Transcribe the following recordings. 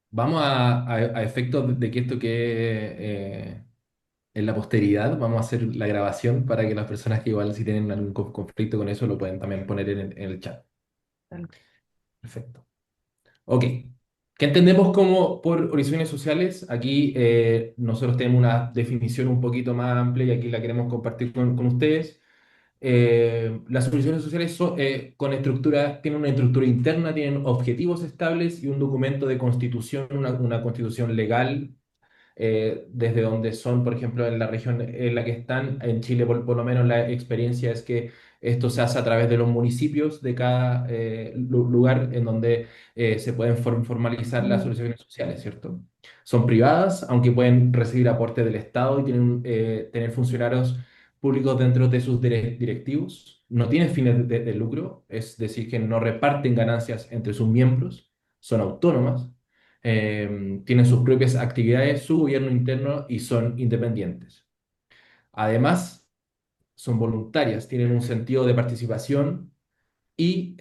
Vamos a efectos de que esto quede en la posteridad, vamos a hacer la grabación para que las personas que igual si tienen algún conflicto con eso lo pueden también poner en el chat. Claro. Perfecto. Ok. ¿Qué entendemos como por organizaciones sociales? Aquí nosotros tenemos una definición un poquito más amplia y aquí la queremos compartir con ustedes. Las organizaciones sociales con estructura, tienen una estructura interna, tienen objetivos estables y un documento de constitución, una constitución legal desde donde son, por ejemplo, en la región en la que están. En Chile, por lo menos, la experiencia es que esto se hace a través de los municipios de cada lugar en donde se pueden formalizar las soluciones sociales, ¿cierto? Son privadas, aunque pueden recibir aporte del Estado y tienen tener funcionarios públicos dentro de sus directivos. No tienen fines de lucro, es decir, que no reparten ganancias entre sus miembros, son autónomas, tienen sus propias actividades, su gobierno interno y son independientes. Además, son voluntarias, tienen un sentido de participación y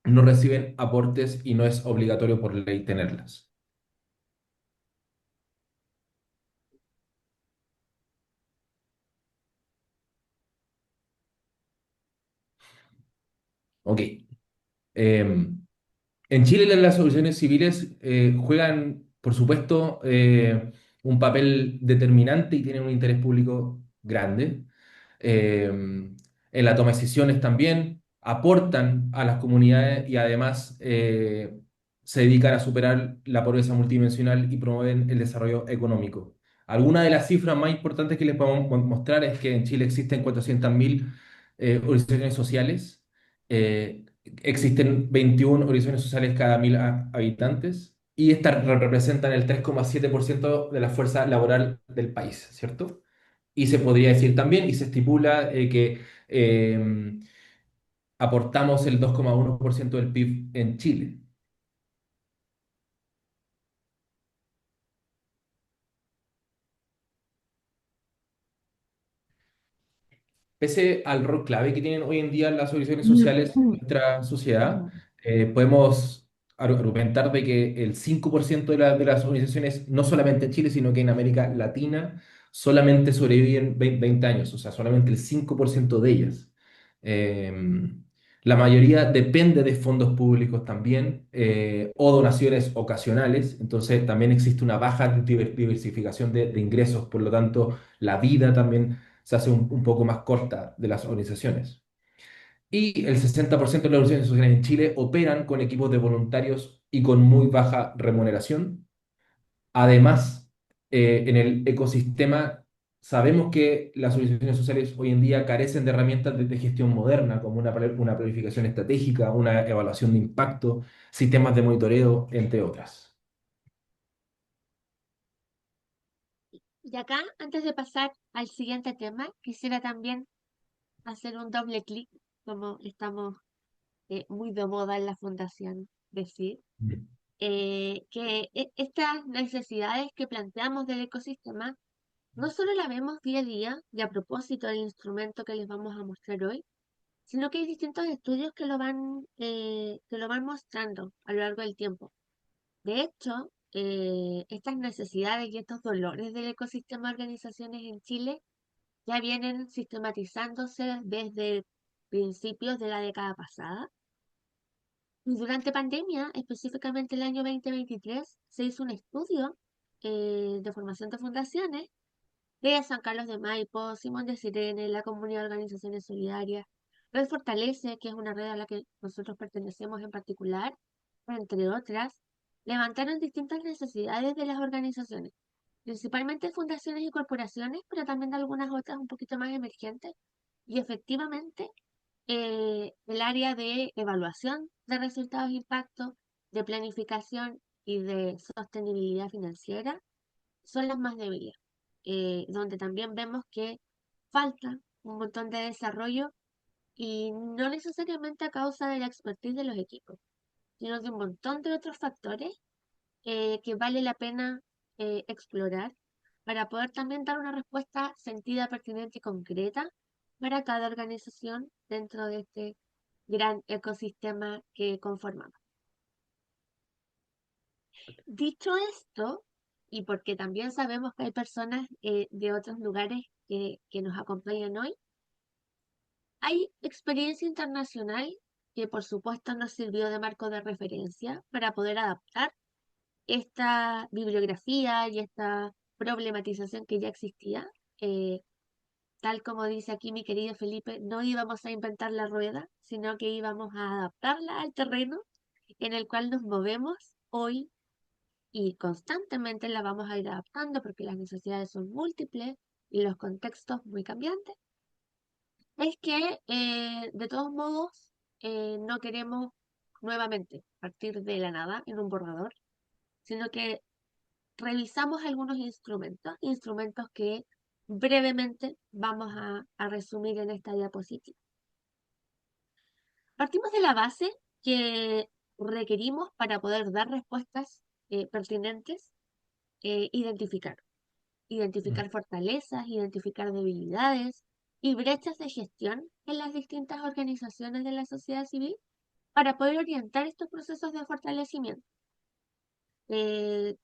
no reciben aportes y no es obligatorio por ley tenerlas. Ok. Em, En Chile las asociaciones civiles juegan, por supuesto, un papel determinante y tienen un interés público grande. En la toma de decisiones también aportan a las comunidades y además se dedican a superar la pobreza multidimensional y promueven el desarrollo económico. Algunas de las cifras más importantes que les podemos mostrar es que en Chile existen 400.000 organizaciones sociales. Existen 21 organizaciones sociales cada 1.000 habitantes y estas representan el 3,7% de la fuerza laboral del país, ¿cierto? Y se podría decir también, y se estipula que aportamos el 2,1% del PIB en Chile. Pese al rol clave que tienen hoy en día las organizaciones sociales en nuestra sociedad, podemos argumentar de que el 5% de las organizaciones, no solamente en Chile, sino que en América Latina, solamente sobreviven 20 años, o sea, solamente el 5% de ellas. Eh, la mayoría depende de fondos públicos también o donaciones ocasionales, entonces también existe una baja diversificación de ingresos, por lo tanto, la vida también se hace un poco más corta de las organizaciones. Y el 60% de las organizaciones sociales en Chile operan con equipos de voluntarios y con muy baja remuneración. Además, en el ecosistema sabemos que las organizaciones sociales hoy en día carecen de herramientas de gestión moderna, como una planificación estratégica, una evaluación de impacto, sistemas de monitoreo, entre otras. Y acá, antes de pasar al siguiente tema, quisiera también hacer un doble clic, como estamos muy de moda en la fundación decir, Mm. que estas necesidades que planteamos del ecosistema no solo la vemos día a día, y a propósito del instrumento que les vamos a mostrar hoy, sino que hay distintos estudios que lo van mostrando a lo largo del tiempo. De hecho, estas necesidades y estos dolores del ecosistema de organizaciones en Chile ya vienen sistematizándose desde principios de la década pasada. Y durante pandemia, específicamente el año 2023, se hizo un estudio de formación de fundaciones de San Carlos de Maipo, Simón de Sirene, la Comunidad de Organizaciones Solidarias, Red Fortalece, que es una red a la que nosotros pertenecemos en particular, entre otras, levantaron distintas necesidades de las organizaciones, principalmente fundaciones y corporaciones, pero también de algunas otras un poquito más emergentes. Y efectivamente, el área de evaluación de resultados de impacto, de planificación y de sostenibilidad financiera son las más débiles, donde también vemos que falta un montón de desarrollo y no necesariamente a causa de la expertise de los equipos, sino de un montón de otros factores que vale la pena explorar para poder también dar una respuesta sentida, pertinente y concreta para cada organización dentro de este gran ecosistema que conformamos. Dicho esto, y porque también sabemos que hay personas de otros lugares que nos acompañan hoy, hay experiencia internacional que por supuesto nos sirvió de marco de referencia para poder adaptar esta bibliografía y esta problematización que ya existía. Eh, Tal como dice aquí mi querido Felipe, no íbamos a inventar la rueda, sino que íbamos a adaptarla al terreno en el cual nos movemos hoy y constantemente la vamos a ir adaptando porque las necesidades son múltiples y los contextos muy cambiantes. Es que de todos modos no queremos nuevamente partir de la nada en un borrador, sino que revisamos algunos instrumentos, instrumentos que brevemente vamos a resumir en esta diapositiva. Partimos de la base que requerimos para poder dar respuestas pertinentes, identificar. Mm. Identificar fortalezas, identificar debilidades y brechas de gestión en las distintas organizaciones de la sociedad civil para poder orientar estos procesos de fortalecimiento. Eh,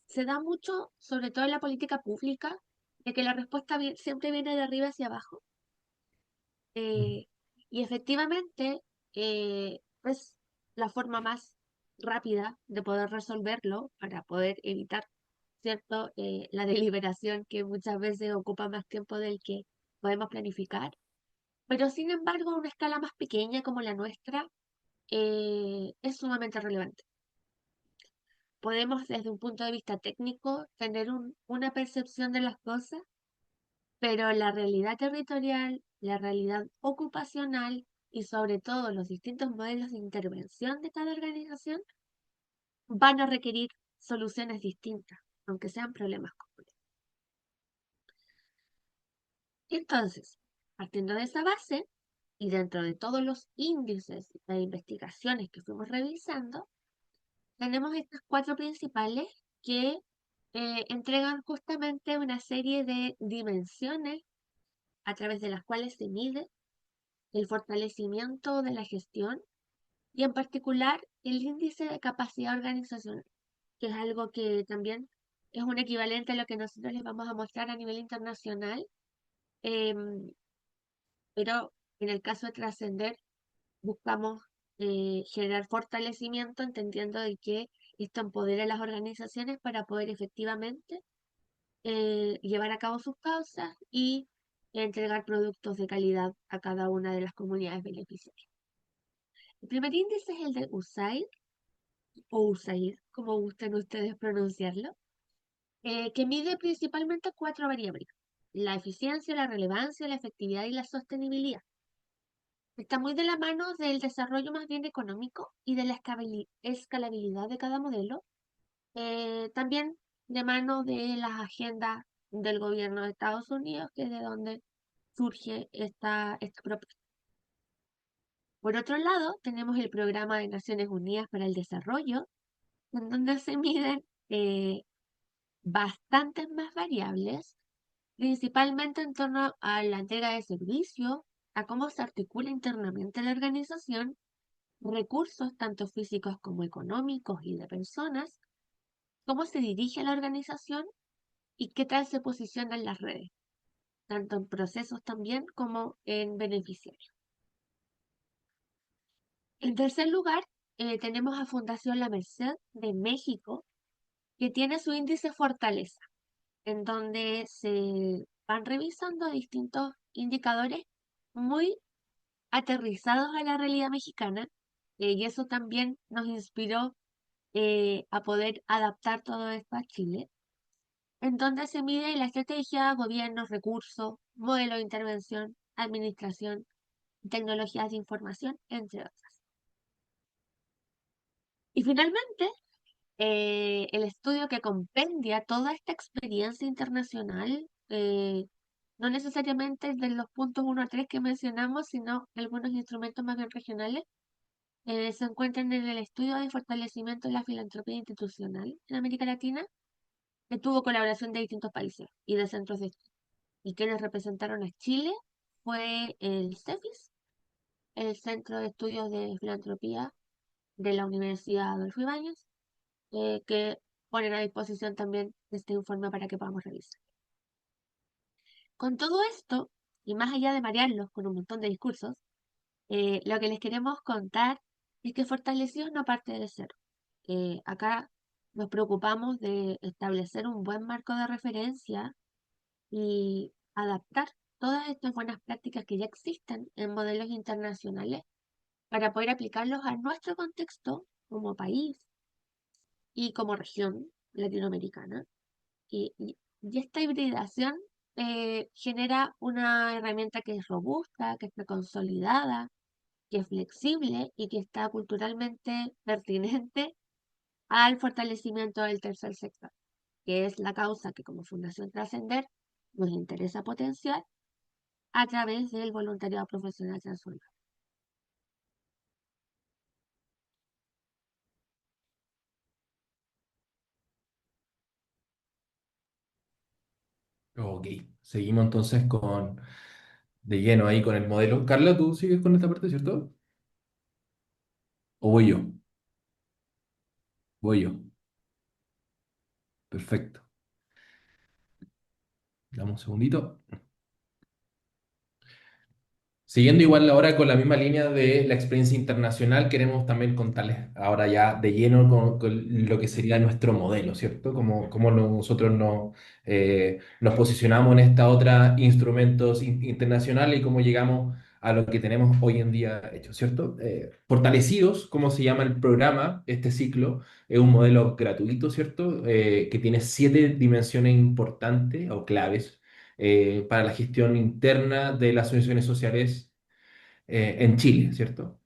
Se da mucho, sobre todo en la política pública, de que la respuesta siempre viene de arriba hacia abajo. Mm. eh, y efectivamente es la forma más rápida de poder resolverlo para poder evitar, ¿cierto? La deliberación que muchas veces ocupa más tiempo del que podemos planificar. Pero sin embargo, a una escala más pequeña como la nuestra, es sumamente relevante. Podemos desde un punto de vista técnico tener una percepción de las cosas, pero la realidad territorial, la realidad ocupacional y sobre todo los distintos modelos de intervención de cada organización van a requerir soluciones distintas, aunque sean problemas comunes. Entonces, partiendo de esa base y dentro de todos los índices de investigaciones que fuimos revisando, tenemos estas cuatro principales que entregan justamente una serie de dimensiones a través de las cuales se mide el fortalecimiento de la gestión y en particular el índice de capacidad organizacional, que es algo que también es un equivalente a lo que nosotros les vamos a mostrar a nivel internacional, em, pero en el caso de trascender buscamos generar fortalecimiento entendiendo de que esto empodera a las organizaciones para poder efectivamente llevar a cabo sus causas y entregar productos de calidad a cada una de las comunidades beneficiarias. El primer índice es el de USAID o USAID, como gusten ustedes pronunciarlo, que mide principalmente cuatro variables: la eficiencia, la relevancia, la efectividad y la sostenibilidad. Está muy de la mano del desarrollo más bien económico y de la escalabilidad de cada modelo, también de mano de las agendas del gobierno de Estados Unidos, que es de donde surge esta propuesta. Por otro lado, tenemos el Programa de Naciones Unidas para el Desarrollo, en donde se miden bastantes más variables, principalmente en torno a la entrega de servicios, a cómo se articula internamente la organización, recursos tanto físicos como económicos y de personas, cómo se dirige la organización y qué tal se posiciona en las redes, tanto en procesos también como en beneficiarios. En tercer lugar, tenemos a Fundación La Merced de México, que tiene su índice Fortaleza, en donde se van revisando distintos indicadores muy aterrizados a la realidad mexicana, y eso también nos inspiró a poder adaptar todo esto a Chile, en donde se mide la estrategia, gobiernos, recursos, modelo de intervención, administración, tecnologías de información, entre otras. Y finalmente, el estudio que compendia toda esta experiencia internacional, no necesariamente de los puntos uno a 3 que mencionamos, sino algunos instrumentos más bien regionales, se encuentran en el estudio de fortalecimiento de la filantropía institucional en América Latina, que tuvo colaboración de distintos países y de centros de estudio. Y quienes representaron a Chile fue el CEFIS, el Centro de Estudios de Filantropía de la Universidad Adolfo Ibáñez, que ponen a disposición también de este informe para que podamos revisar. Con todo esto, y más allá de marearlos con un montón de discursos, lo que les queremos contar es que Fortalecidos no parte de cero. Acá nos preocupamos de establecer un buen marco de referencia y adaptar todas estas buenas prácticas que ya existen en modelos internacionales para poder aplicarlos a nuestro contexto como país y como región latinoamericana. Y esta hibridación genera una herramienta que es robusta, que está consolidada, que es flexible y que está culturalmente pertinente al fortalecimiento del tercer sector, que es la causa que como Fundación Trascender nos interesa potenciar a través del voluntariado profesional transformador. Ok, seguimos entonces con de lleno ahí con el modelo. Carla, ¿tú sigues con esta parte, cierto? ¿O voy yo? Voy yo. Perfecto. Dame un segundito. Siguiendo igual ahora con la misma línea de la experiencia internacional, queremos también contarles ahora ya de lleno con lo que sería nuestro modelo, ¿cierto? Cómo nosotros nos posicionamos en esta otra instrumentos internacionales y cómo llegamos a lo que tenemos hoy en día hecho, ¿cierto? Fortalecidos, como se llama el programa, este ciclo, es un modelo gratuito, ¿cierto? Que tiene 7 dimensiones importantes o claves para la gestión interna de las organizaciones sociales en Chile, ¿cierto?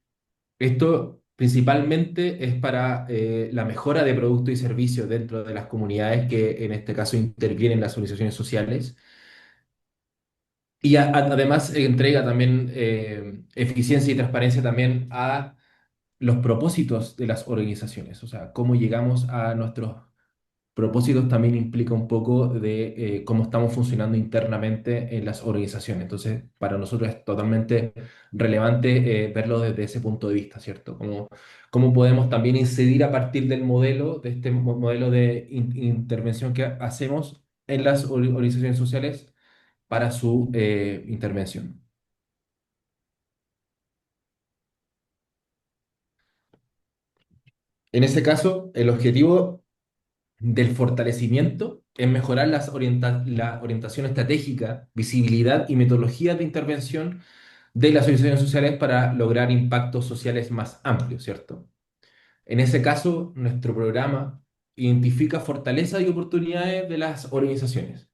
Esto principalmente es para la mejora de productos y servicios dentro de las comunidades que en este caso intervienen las organizaciones sociales y además entrega también eficiencia y transparencia también a los propósitos de las organizaciones, o sea, cómo llegamos a nuestros propósitos también implica un poco de cómo estamos funcionando internamente en las organizaciones. Entonces, para nosotros es totalmente relevante verlo desde ese punto de vista, ¿cierto? Cómo podemos también incidir a partir del modelo, de este modelo de intervención que hacemos en las organizaciones sociales para su intervención. En ese caso, el objetivo del fortalecimiento es mejorar la orientación estratégica, visibilidad y metodología de intervención de las organizaciones sociales para lograr impactos sociales más amplios, ¿cierto? En ese caso, nuestro programa identifica fortalezas y oportunidades de las organizaciones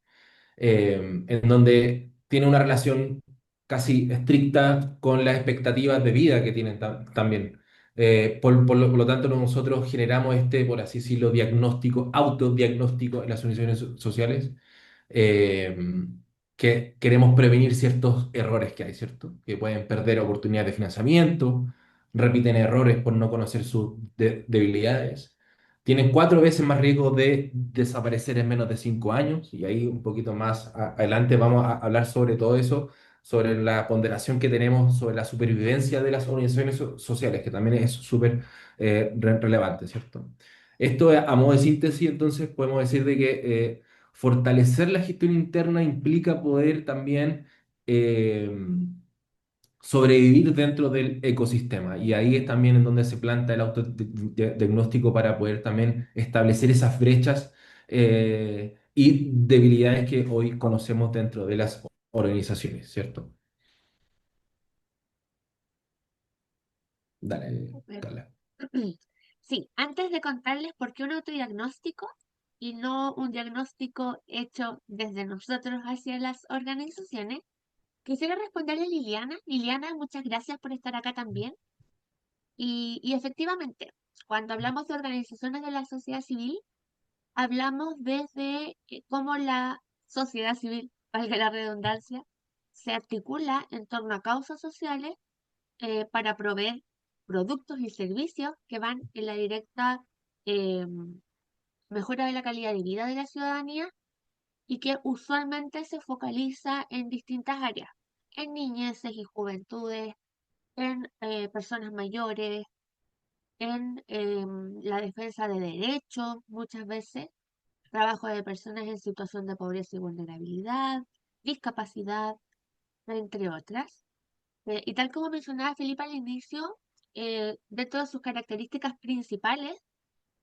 en donde tiene una relación casi estricta con las expectativas de vida que tienen también. Por lo tanto, nosotros generamos este, por así decirlo, diagnóstico, autodiagnóstico en las organizaciones sociales, eh, que queremos prevenir ciertos errores que hay, ¿cierto? Que pueden perder oportunidades de financiamiento, repiten errores por no conocer sus debilidades, tienen 4 veces más riesgo de desaparecer en menos de 5 años, y ahí un poquito más adelante vamos a hablar sobre todo eso, sobre la ponderación que tenemos sobre la supervivencia de las organizaciones sociales, que también es súper relevante, ¿cierto? Esto a modo de síntesis, entonces podemos decir de que fortalecer la gestión interna implica poder también eh, sobrevivir dentro del ecosistema. Y ahí es también en donde se planta el autodiagnóstico para poder también establecer esas brechas y debilidades que hoy conocemos dentro de las organizaciones, ¿cierto? Dale, Súper. Carla. Sí, antes de contarles por qué un autodiagnóstico y no un diagnóstico hecho desde nosotros hacia las organizaciones, quisiera responderle a Liliana. Liliana, muchas gracias por estar acá también. Y efectivamente, cuando hablamos de organizaciones de la sociedad civil, hablamos desde cómo la sociedad civil, valga la redundancia, se articula en torno a causas sociales para proveer productos y servicios que van en la directa eh, mejora de la calidad de vida de la ciudadanía y que usualmente se focaliza en distintas áreas, en niñeces y juventudes, en personas mayores, en la defensa de derechos, muchas veces, trabajo de personas en situación de pobreza y vulnerabilidad, discapacidad, entre otras. Y tal como mencionaba Felipe al inicio, dentro de sus características principales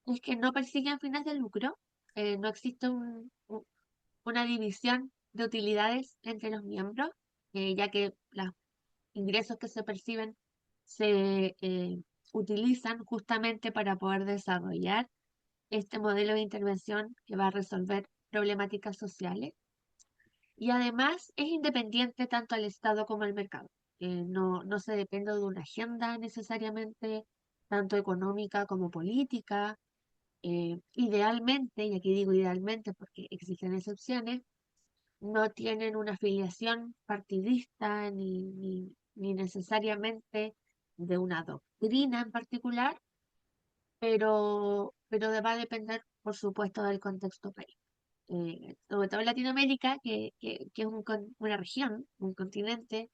es que no persiguen fines de lucro, no existe una división de utilidades entre los miembros, ya que los ingresos que se perciben se utilizan justamente para poder desarrollar este modelo de intervención que va a resolver problemáticas sociales. Y además es independiente tanto al Estado como al mercado. No se depende de una agenda necesariamente, tanto económica como política. Idealmente, y aquí digo idealmente porque existen excepciones, no tienen una afiliación partidista ni necesariamente de una doctrina en particular, pero va a depender, por supuesto, del contexto país. Sobre todo en Latinoamérica, que es una región, un continente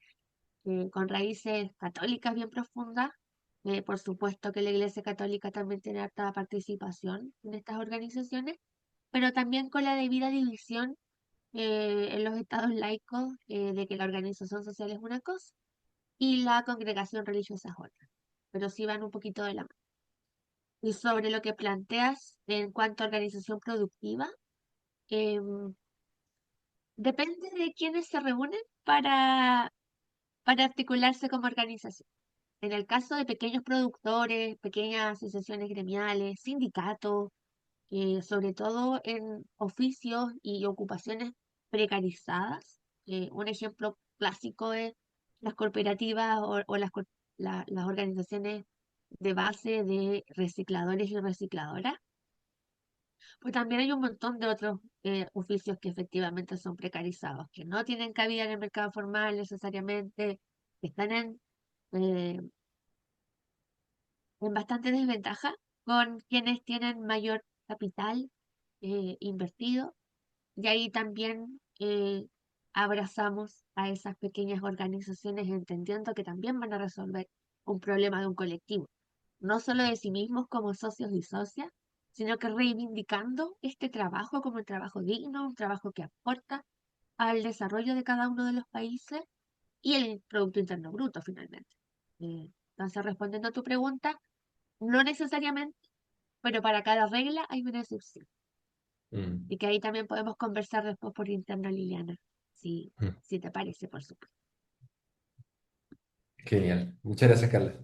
con raíces católicas bien profundas. Por supuesto que la Iglesia Católica también tiene harta participación en estas organizaciones, pero también con la debida división en los estados laicos de que la organización social es una cosa y la congregación religiosa es otra, pero sí van un poquito de la mano. Y sobre lo que planteas en cuanto a organización productiva, em, depende de quiénes se reúnen para articularse como organización. En el caso de pequeños productores, pequeñas asociaciones gremiales, sindicatos, sobre todo en oficios y ocupaciones precarizadas. Un ejemplo clásico es las cooperativas o las organizaciones de base de recicladores y recicladoras. Pues también hay un montón de otros oficios que efectivamente son precarizados, que no tienen cabida en el mercado formal necesariamente, que están eh, en bastante desventaja con quienes tienen mayor capital invertido. Y ahí también abrazamos a esas pequeñas organizaciones entendiendo que también van a resolver un problema de un colectivo, no solo de sí mismos como socios y socias, sino que reivindicando este trabajo como un trabajo digno, un trabajo que aporta al desarrollo de cada uno de los países y el Producto Interno Bruto finalmente. Entonces, respondiendo a tu pregunta, no necesariamente, pero para cada regla hay una excepción. Mm, Y que ahí también podemos conversar después por interno, Liliana, si, mm. si te parece, por supuesto. Genial. Muchas gracias, Carla.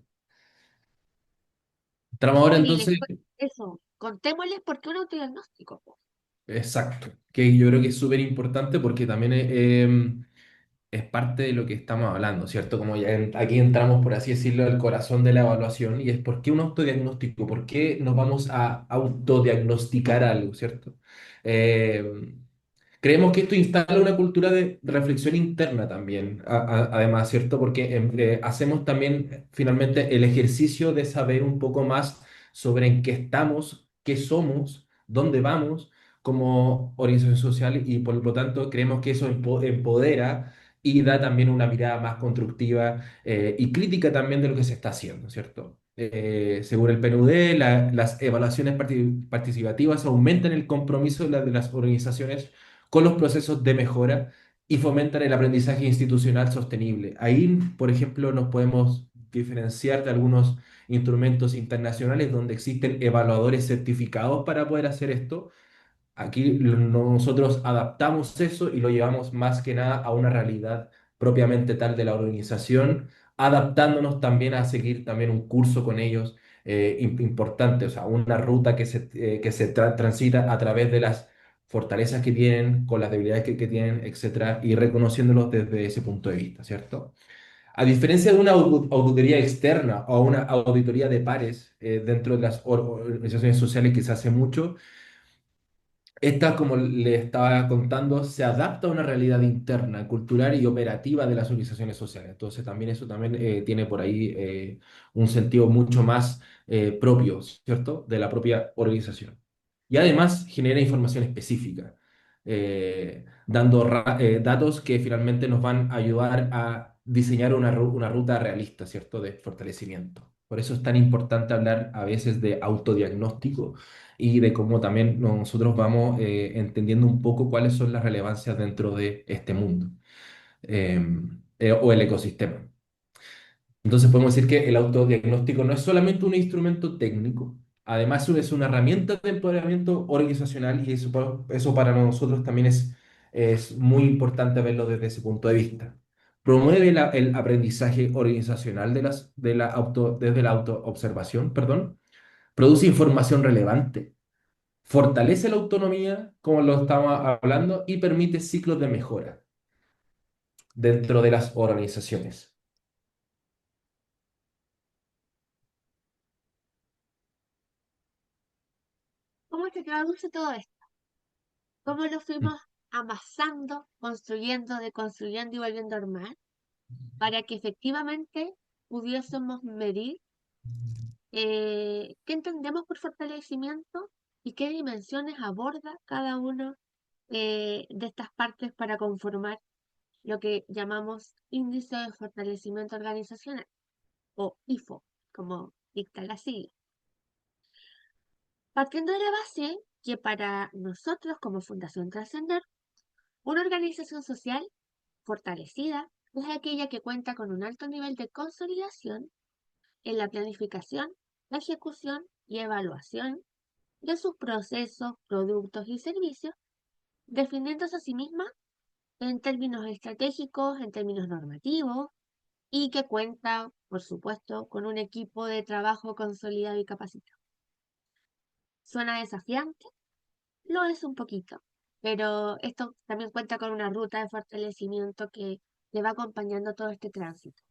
Entramos ahora Ya, entonces. eso, contémosles por qué un autodiagnóstico, po. Exacto, que yo creo que es súper importante porque también es parte de lo que estamos hablando, ¿cierto? Como ya aquí entramos, por así decirlo, al corazón de la evaluación y es por qué un autodiagnóstico, por qué nos vamos a autodiagnosticar algo, ¿cierto? Eh, Creemos que esto instala una cultura de reflexión interna también, además, ¿cierto? Porque hacemos también finalmente el ejercicio de saber un poco más sobre en qué estamos, qué somos, dónde vamos como organización social y por lo tanto creemos que eso empodera y da también una mirada más constructiva y crítica también de lo que se está haciendo, ¿cierto? Según el PNUD, las evaluaciones participativas aumentan el compromiso de las organizaciones con los procesos de mejora y fomentan el aprendizaje institucional sostenible. Ahí, por ejemplo, nos podemos diferenciar de algunos instrumentos internacionales donde existen evaluadores certificados para poder hacer esto. Aquí nosotros adaptamos eso y lo llevamos más que nada a una realidad propiamente tal de la organización, adaptándonos también a seguir también un curso con ellos importante, o sea, una ruta que se transita a través de las fortalezas que tienen, con las debilidades que tienen, etcétera, y reconociéndolos desde ese punto de vista, ¿cierto? A diferencia de una auditoría externa o una auditoría de pares dentro de las organizaciones sociales que se hace mucho, esta, como le estaba contando, se adapta a una realidad interna, cultural y operativa de las organizaciones sociales. Entonces, también eso también tiene por ahí un sentido mucho más propio, ¿cierto? De la propia organización. Y además genera información específica, dando datos que finalmente nos van a ayudar a diseñar una ruta realista, ¿cierto? De fortalecimiento. Por eso es tan importante hablar a veces de autodiagnóstico y de cómo también nosotros vamos entendiendo un poco cuáles son las relevancias dentro de este mundo eh, o el ecosistema. Entonces podemos decir que el autodiagnóstico no es solamente un instrumento técnico, además es una herramienta de empoderamiento organizacional y eso para nosotros también es muy importante verlo desde ese punto de vista. Promueve el aprendizaje organizacional desde la autoobservación, perdón, produce información relevante, fortalece la autonomía, como lo estamos hablando, y permite ciclos de mejora dentro de las organizaciones. ¿Cómo se traduce todo esto? ¿Cómo lo fuimos amasando, construyendo, deconstruyendo y volviendo a armar para que efectivamente pudiésemos medir qué entendemos por fortalecimiento y qué dimensiones aborda cada uno de estas partes para conformar lo que llamamos índice de fortalecimiento organizacional o IFO, como dicta la sigla. Partiendo de la base que para nosotros como Fundación Trascender, una organización social fortalecida es aquella que cuenta con un alto nivel de consolidación en la planificación, la ejecución y evaluación de sus procesos, productos y servicios, definiéndose a sí misma en términos estratégicos, en términos normativos, y que cuenta, por supuesto, con un equipo de trabajo consolidado y capacitado. ¿Suena desafiante? Lo es un poquito, pero esto también cuenta con una ruta de fortalecimiento que le va acompañando todo este tránsito.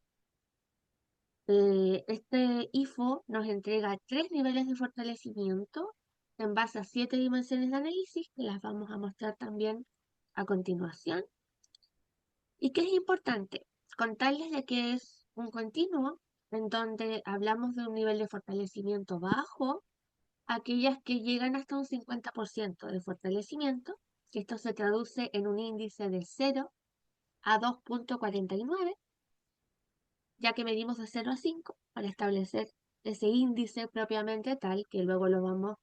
Este IFO nos entrega 3 niveles de fortalecimiento en base a 7 dimensiones de análisis que las vamos a mostrar también a continuación. ¿Y qué es importante? Contarles de que es un continuo en donde hablamos de un nivel de fortalecimiento bajo, aquellas que llegan hasta un 50% de fortalecimiento, que esto se traduce en un índice de 0 a 2,49, ya que medimos de 0 a 5 para establecer ese índice propiamente tal, que luego lo vamos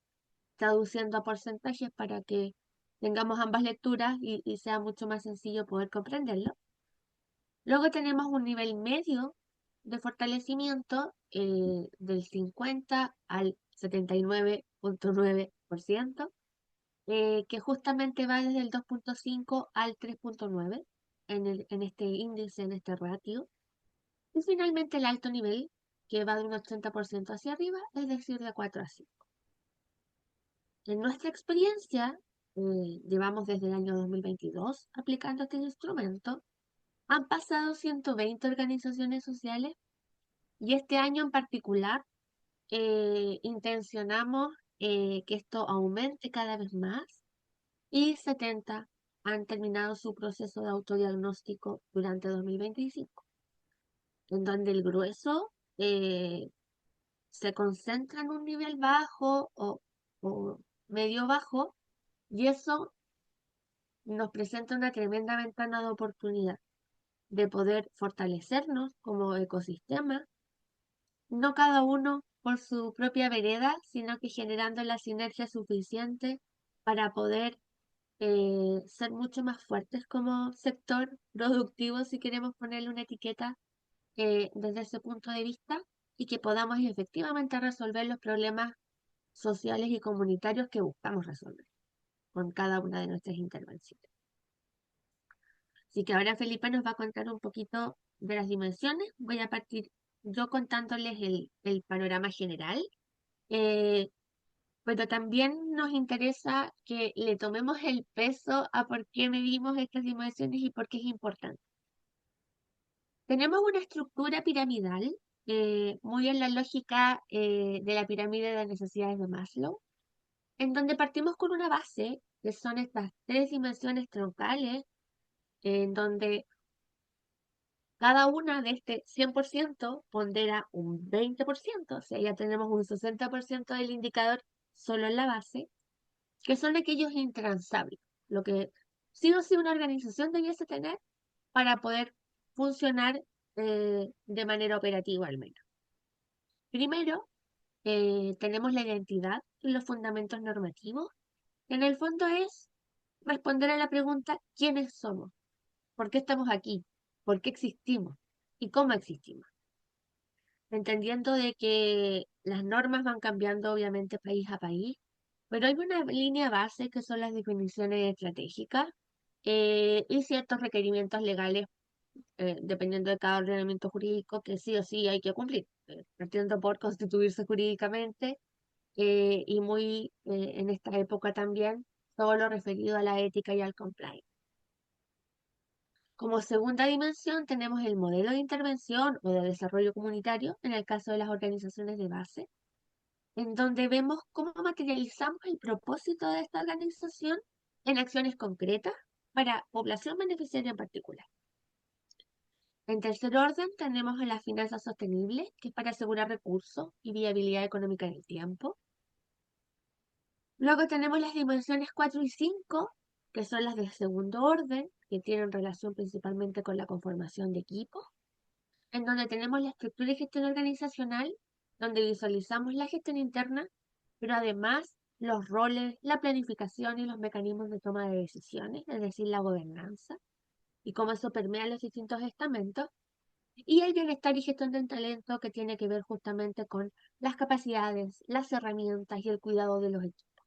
traduciendo a porcentajes para que tengamos ambas lecturas y sea mucho más sencillo poder comprenderlo. Luego tenemos un nivel medio de fortalecimiento del 50 al 79,9%, que justamente va desde el 2,5 al 3,9 en este índice, en este ratio. Y finalmente el alto nivel, que va de un 80% hacia arriba, es decir, de 4 a 5. En nuestra experiencia, llevamos desde el año 2022 aplicando este instrumento. Han pasado 120 organizaciones sociales y este año en particular intencionamos que esto aumente cada vez más y 70 han terminado su proceso de autodiagnóstico durante 2025, en donde el grueso eh, se concentra en un nivel bajo o medio bajo, y eso nos presenta una tremenda ventana de oportunidad de poder fortalecernos como ecosistema, no cada uno por su propia vereda, sino que generando la sinergia suficiente para poder ser mucho más fuertes como sector productivo, si queremos ponerle una etiqueta desde ese punto de vista, y que podamos efectivamente resolver los problemas sociales y comunitarios que buscamos resolver con cada una de nuestras intervenciones. Así que ahora Felipe nos va a contar un poquito de las dimensiones. Voy a partir yo contándoles el panorama general, eh, pero también nos interesa que le tomemos el peso a por qué medimos estas dimensiones y por qué es importante. Tenemos una estructura piramidal, muy en la lógica de la pirámide de necesidades de Maslow, en donde partimos con una base, que son estas 3 dimensiones troncales, en donde cada una de este 100% pondera un 20%, o sea, ya tenemos un 60% del indicador solo en la base, que son aquellos intransables, lo que sí o sí una organización debiese tener para poder funcionar de manera operativa al menos. Primero, tenemos la identidad y los fundamentos normativos. En el fondo es responder a la pregunta, ¿quiénes somos? ¿Por qué estamos aquí? ¿Por qué existimos? ¿Y cómo existimos? Entendiendo de que las normas van cambiando obviamente país a país, pero hay una línea base que son las definiciones estratégicas y ciertos requerimientos legales dependiendo de cada ordenamiento jurídico que sí o sí hay que cumplir, partiendo por constituirse jurídicamente y muy en esta época también todo lo referido a la ética y al compliance. Como segunda dimensión tenemos el modelo de intervención o de desarrollo comunitario en el caso de las organizaciones de base, en donde vemos cómo materializamos el propósito de esta organización en acciones concretas para población beneficiaria en particular. En tercer orden tenemos a las finanzas sostenibles, que es para asegurar recursos y viabilidad económica en el tiempo. Luego tenemos las dimensiones 4 y 5, que son las de segundo orden, que tienen relación principalmente con la conformación de equipos, en donde tenemos la estructura y gestión organizacional, donde visualizamos la gestión interna, pero además los roles, la planificación y los mecanismos de toma de decisiones, es decir, la gobernanza, y cómo eso permea los distintos estamentos. Y el bienestar y gestión del talento que tiene que ver justamente con las capacidades, las herramientas y el cuidado de los equipos.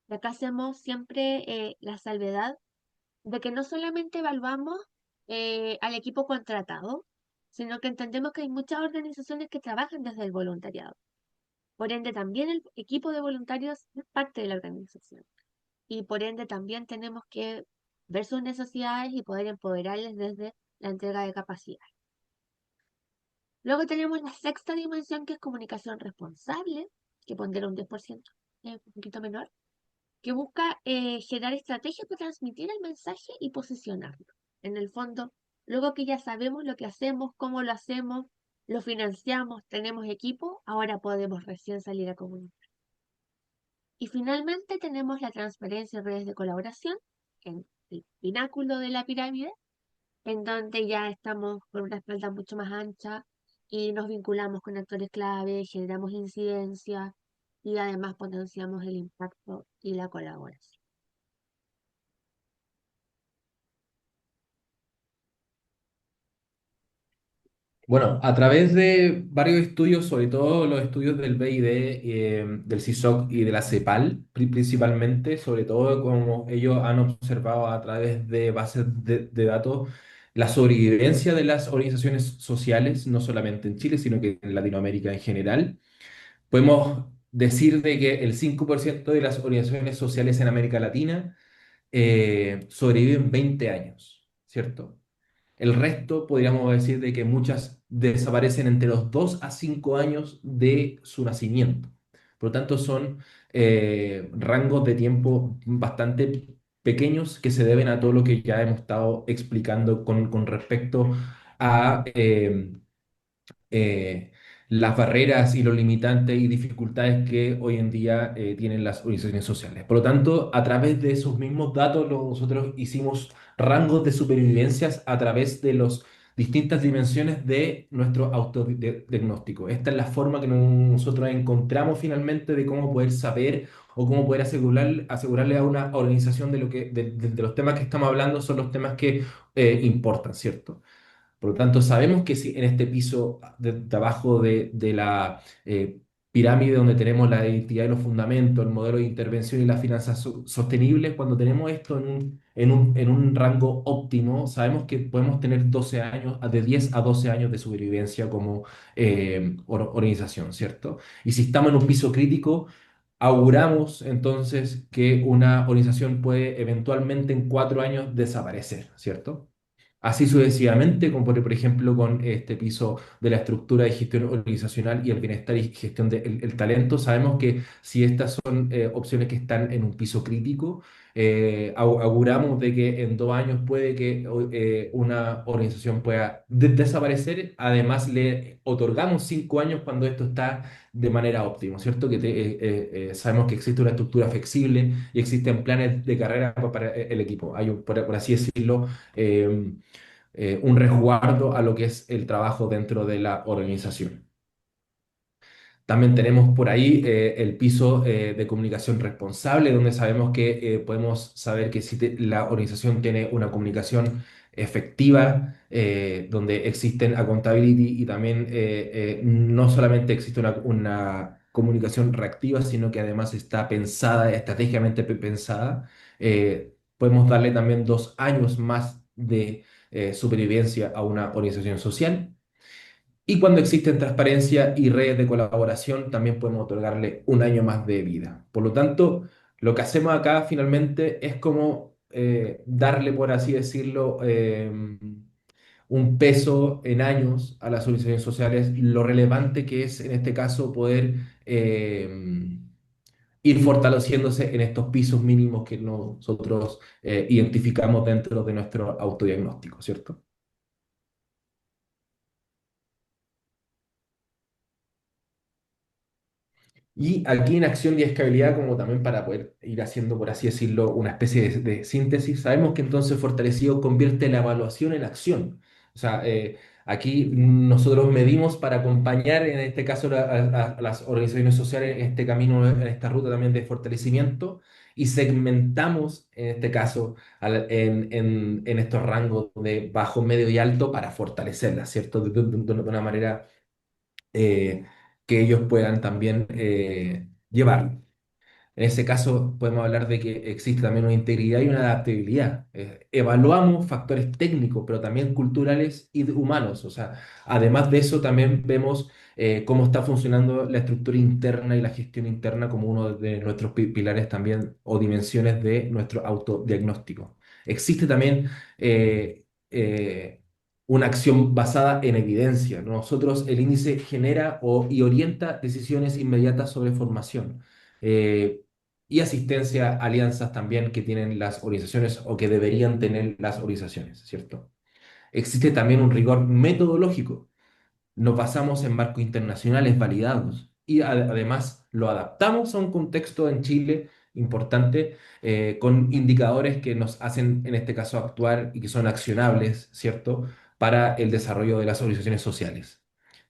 Y acá hacemos siempre la salvedad de que no solamente evaluamos al equipo contratado, sino que entendemos que hay muchas organizaciones que trabajan desde el voluntariado. Por ende, también el equipo de voluntarios es parte de la organización. Y por ende, también tenemos que ver sus necesidades y poder empoderarles desde la entrega de capacidad. Luego tenemos la sexta dimensión que es comunicación responsable, que pondera un 10%, un poquito menor, que busca generar estrategias para transmitir el mensaje y posicionarlo. En el fondo, luego que ya sabemos lo que hacemos, cómo lo financiamos, tenemos equipo, ahora podemos recién salir a comunicar. Y finalmente tenemos la transparencia y redes de colaboración, en el pináculo de la pirámide, en donde ya estamos con una espalda mucho más ancha y nos vinculamos con actores clave, generamos incidencia y además potenciamos el impacto y la colaboración. Bueno, a través de varios estudios, sobre todo los estudios del BID, del CISOC y de la CEPAL, principalmente, sobre todo como ellos han observado a través de bases de datos la sobrevivencia de las organizaciones sociales, no solamente en Chile, sino que en Latinoamérica en general, podemos decir de que el 5% de las organizaciones sociales en América Latina sobreviven 20 años, ¿cierto? El resto, podríamos decir de que muchas desaparecen entre los 2 a 5 años de su nacimiento. Por lo tanto, son rangos de tiempo bastante pequeños que se deben a todo lo que ya hemos estado explicando con respecto a eh, las barreras y los limitantes y dificultades que hoy en día tienen las organizaciones sociales. Por lo tanto, a través de esos mismos datos, nosotros hicimos rangos de supervivencias a través de las distintas dimensiones de nuestro autodiagnóstico. Esta es la forma que nosotros encontramos finalmente de cómo poder saber o cómo poder asegurarle a una organización de lo de los temas que estamos hablando son los temas que importan, ¿cierto? Por lo tanto, sabemos que si en este piso de abajo de la pirámide donde tenemos la identidad y los fundamentos, el modelo de intervención y las finanzas sostenibles, cuando tenemos esto en un rango óptimo, sabemos que podemos tener 12 años, de 10 a 12 años de sobrevivencia como organización, ¿cierto? Y si estamos en un piso crítico, auguramos entonces que una organización puede eventualmente en 4 años desaparecer, ¿cierto? Así sucesivamente, como por ejemplo con este piso de la estructura de gestión organizacional y el bienestar y gestión del el talento, sabemos que si estas son opciones que están en un piso crítico, auguramos de que en 2 años puede que una organización pueda desaparecer. Además, le otorgamos 5 años cuando esto está de manera óptima, ¿cierto? Que sabemos que existe una estructura flexible y existen planes de carrera para el equipo. Hay, por así decirlo, eh, un resguardo a lo que es el trabajo dentro de la organización. También tenemos por ahí el piso de comunicación responsable, donde sabemos que podemos saber que si la organización tiene una comunicación efectiva, donde existen accountability y también no solamente existe una comunicación reactiva, sino que además está pensada, estratégicamente pensada. Podemos darle también 2 años más de supervivencia a una organización social. Y cuando existen transparencia y redes de colaboración, también podemos otorgarle 1 año más de vida. Por lo tanto, lo que hacemos acá finalmente es como darle, por así decirlo, un peso en años a las organizaciones sociales, lo relevante que es en este caso poder ir fortaleciéndose en estos pisos mínimos que nosotros identificamos dentro de nuestro autodiagnóstico, ¿cierto? Y aquí en acción y escalabilidad, como también para poder ir haciendo, por así decirlo, una especie de síntesis, sabemos que entonces fortalecido convierte la evaluación en acción. O sea, aquí nosotros medimos para acompañar, en este caso, a las organizaciones sociales en este camino, en esta ruta también de fortalecimiento, y segmentamos, en este caso, en estos rangos de bajo, medio y alto para fortalecerlas, ¿cierto? De una manera eh, que ellos puedan también llevar. En ese caso, podemos hablar de que existe también una integridad y una adaptabilidad. Evaluamos factores técnicos, pero también culturales y humanos. O sea, además de eso, también vemos cómo está funcionando la estructura interna y la gestión interna como uno de nuestros pilares también o dimensiones de nuestro autodiagnóstico. Existe también una acción basada en evidencia. Nosotros, el índice genera y orienta decisiones inmediatas sobre formación. Eh, y asistencia, alianzas también que tienen las organizaciones o que deberían tener las organizaciones, ¿cierto? Existe también un rigor metodológico. Nos basamos en marcos internacionales validados y además lo adaptamos a un contexto en Chile importante con indicadores que nos hacen, en este caso, actuar y que son accionables, ¿cierto?, para el desarrollo de las organizaciones sociales.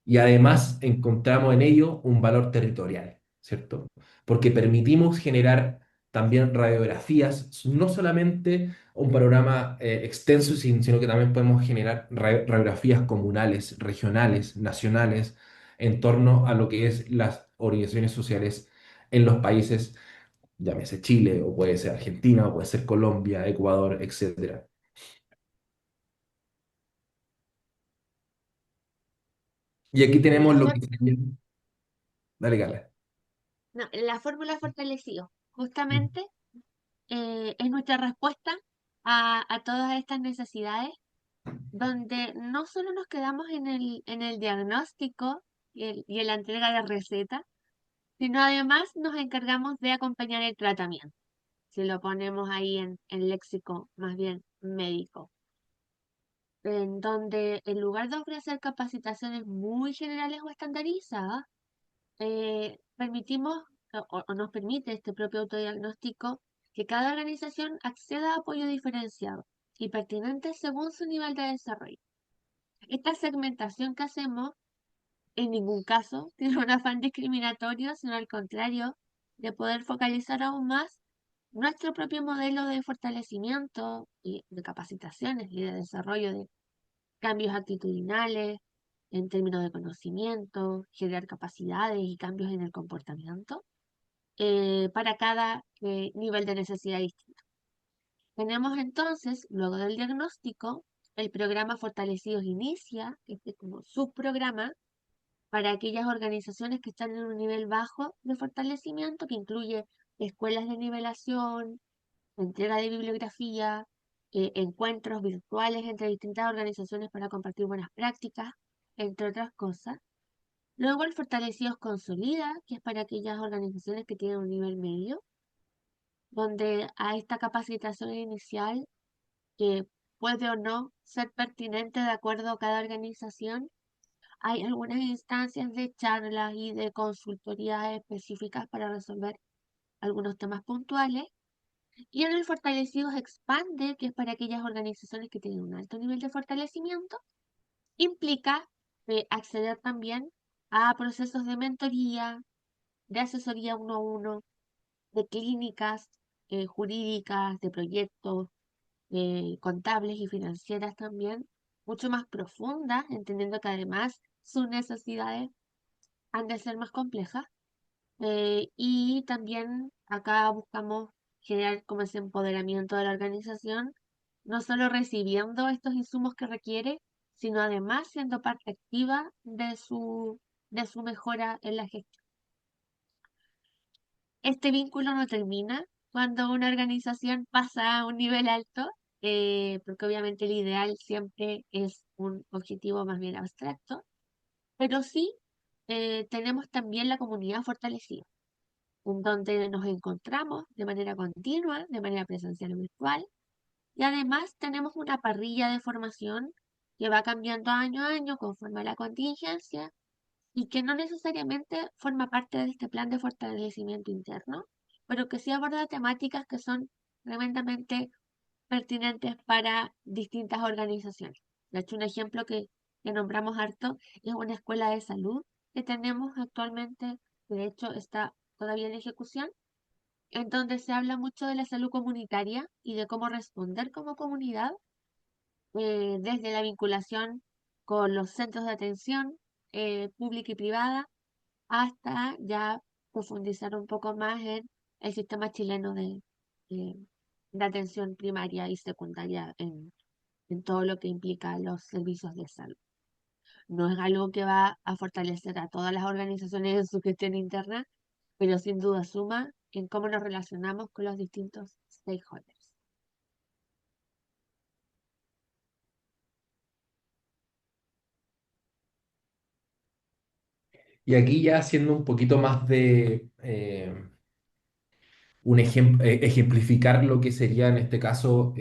Y además encontramos en ello un valor territorial, ¿cierto? Porque permitimos generar también radiografías, no solamente un panorama extenso, sino que también podemos generar radiografías comunales, regionales, nacionales, en torno a lo que es las organizaciones sociales en los países, llámese Chile, o puede ser Argentina, o puede ser Colombia, Ecuador, etcétera. Y aquí tenemos La, lo for- que sería... Dale, Gala. no, la fórmula fortalecido, justamente es nuestra respuesta a todas estas necesidades, donde no solo nos quedamos en el diagnóstico y en la entrega de receta, sino además nos encargamos de acompañar el tratamiento, si lo ponemos ahí en léxico más bien médico, en donde en lugar de ofrecer capacitaciones muy generales o estandarizadas, permitimos o nos permite este propio autodiagnóstico que cada organización acceda a apoyo diferenciado y pertinente según su nivel de desarrollo. Esta segmentación que hacemos en ningún caso tiene un afán discriminatorio, sino al contrario, de poder focalizar aún más nuestro propio modelo de fortalecimiento y de capacitaciones y de desarrollo de cambios actitudinales en términos de conocimiento, generar capacidades y cambios en el comportamiento para cada nivel de necesidad distinto. Tenemos entonces, luego del diagnóstico, el programa Fortalecidos Inicia, este como subprograma, para aquellas organizaciones que están en un nivel bajo de fortalecimiento, que incluye escuelas de nivelación, entrega de bibliografía, encuentros virtuales entre distintas organizaciones para compartir buenas prácticas, entre otras cosas. Luego el Fortalecidos Consolida, que es para aquellas organizaciones que tienen un nivel medio, donde a esta capacitación inicial, que puede o no ser pertinente de acuerdo a cada organización, hay algunas instancias de charlas y de consultorías específicas para resolver algunos temas puntuales. Y en el Fortalecidos Expande, que es para aquellas organizaciones que tienen un alto nivel de fortalecimiento, implica acceder también a procesos de mentoría, de asesoría uno a uno, de clínicas jurídicas, de proyectos contables y financieras también, mucho más profundas, entendiendo que además sus necesidades han de ser más complejas. Y también acá buscamos generar como ese empoderamiento de la organización, no solo recibiendo estos insumos que requiere, sino además siendo parte activa de su mejora en la gestión. Este vínculo no termina cuando una organización pasa a un nivel alto, porque obviamente el ideal siempre es un objetivo más bien abstracto, pero sí tenemos también la comunidad fortalecida, en donde nos encontramos de manera continua, de manera presencial o virtual, y además tenemos una parrilla de formación que va cambiando año a año conforme a la contingencia y que no necesariamente forma parte de este plan de fortalecimiento interno, pero que sí aborda temáticas que son tremendamente pertinentes para distintas organizaciones. De hecho, un ejemplo que nombramos harto es una escuela de salud que tenemos actualmente, que de hecho está todavía en ejecución, en donde se habla mucho de la salud comunitaria y de cómo responder como comunidad desde la vinculación con los centros de atención pública y privada hasta ya profundizar un poco más en el sistema chileno eh, de atención primaria y secundaria en todo lo que implica los servicios de salud. No es algo que va a fortalecer a todas las organizaciones en su gestión interna, pero sin duda suma en cómo nos relacionamos con los distintos stakeholders. Y aquí ya haciendo un poquito más de ejemplificar lo que sería en este caso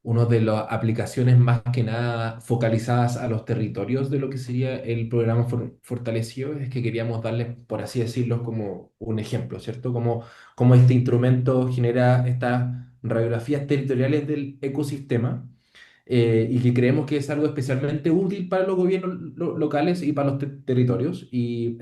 una de las aplicaciones más que nada focalizadas a los territorios de lo que sería el programa fortalecido, es que queríamos darles, por así decirlo, como un ejemplo, ¿cierto? Como este instrumento genera estas radiografías territoriales del ecosistema y que creemos que es algo especialmente útil para los gobiernos locales y para los territorios. Y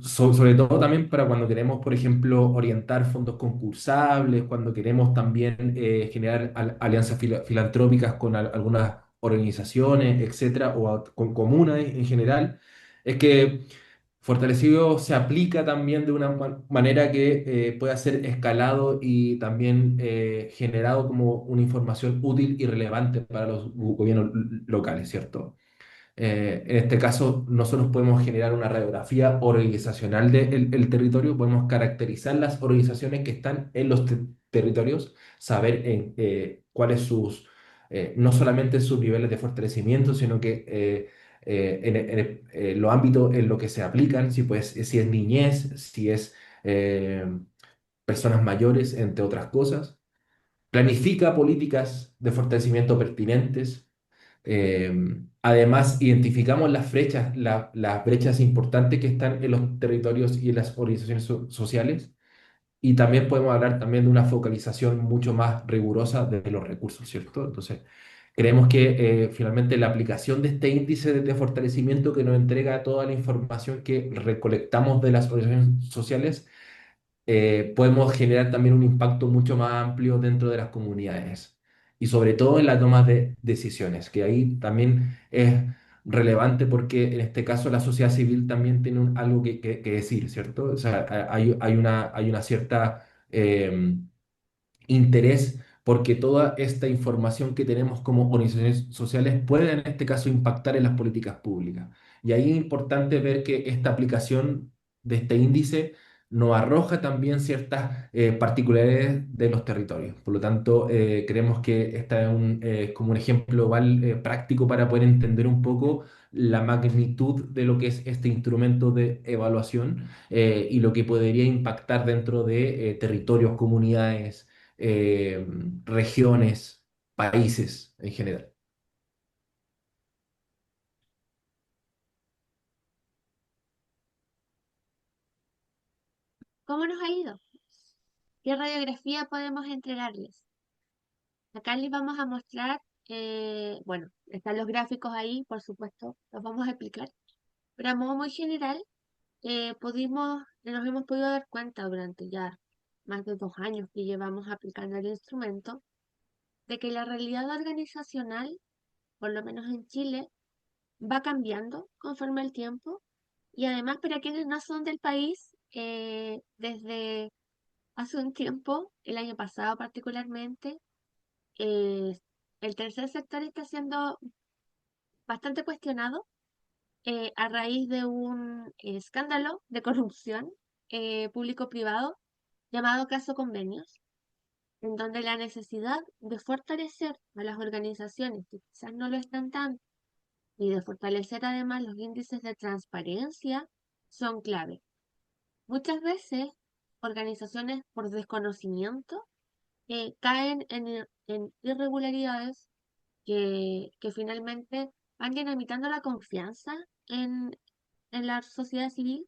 sobre todo también para cuando queremos, por ejemplo, orientar fondos concursables, cuando queremos también generar alianzas filantrópicas con algunas organizaciones, etcétera, o con comunas en general, es que fortalecido se aplica también de una manera que pueda ser escalado y también generado como una información útil y relevante para los gobiernos locales, ¿cierto? En este caso, nosotros podemos generar una radiografía organizacional del territorio, podemos caracterizar las organizaciones que están en los territorios, saber cuáles no solamente sus niveles de fortalecimiento, sino que en los ámbitos en los que se aplican, si es niñez, si es eh, personas mayores, entre otras cosas. Planifica políticas de fortalecimiento pertinentes. Además, identificamos las brechas importantes que están en los territorios y en las organizaciones sociales. Y también podemos hablar también de una focalización mucho más rigurosa de los recursos, ¿cierto? Entonces, creemos que finalmente la aplicación de este índice de fortalecimiento que nos entrega toda la información que recolectamos de las organizaciones sociales podemos generar también un impacto mucho más amplio dentro de las comunidades y sobre todo en la toma de decisiones, que ahí también es relevante porque en este caso la sociedad civil también tiene algo que decir, ¿cierto? O sea, hay una cierta interés porque toda esta información que tenemos como organizaciones sociales puede en este caso impactar en las políticas públicas. Y ahí es importante ver que esta aplicación de este índice nos arroja también ciertas particularidades de los territorios. Por lo tanto, creemos que esta es como un ejemplo igual, práctico para poder entender un poco la magnitud de lo que es este instrumento de evaluación y lo que podría impactar dentro de territorios, comunidades eh, regiones, países en general. ¿Cómo nos ha ido? ¿Qué radiografía podemos entregarles? Acá les vamos a mostrar, bueno, están los gráficos ahí, por supuesto, los vamos a explicar. Pero a modo muy general, nos hemos podido dar cuenta durante ya más de 2 años que llevamos aplicando el instrumento, de que la realidad organizacional, por lo menos en Chile, va cambiando conforme el tiempo. Y además, para quienes no son del país, desde hace un tiempo, el año pasado particularmente, eh, el tercer sector está siendo bastante cuestionado a raíz de un escándalo de corrupción público-privado llamado Caso Convenios, en donde la necesidad de fortalecer a las organizaciones que quizás no lo están tanto y de fortalecer además los índices de transparencia son clave. Muchas veces organizaciones por desconocimiento caen en irregularidades que finalmente van dinamitando la confianza en, en la sociedad civil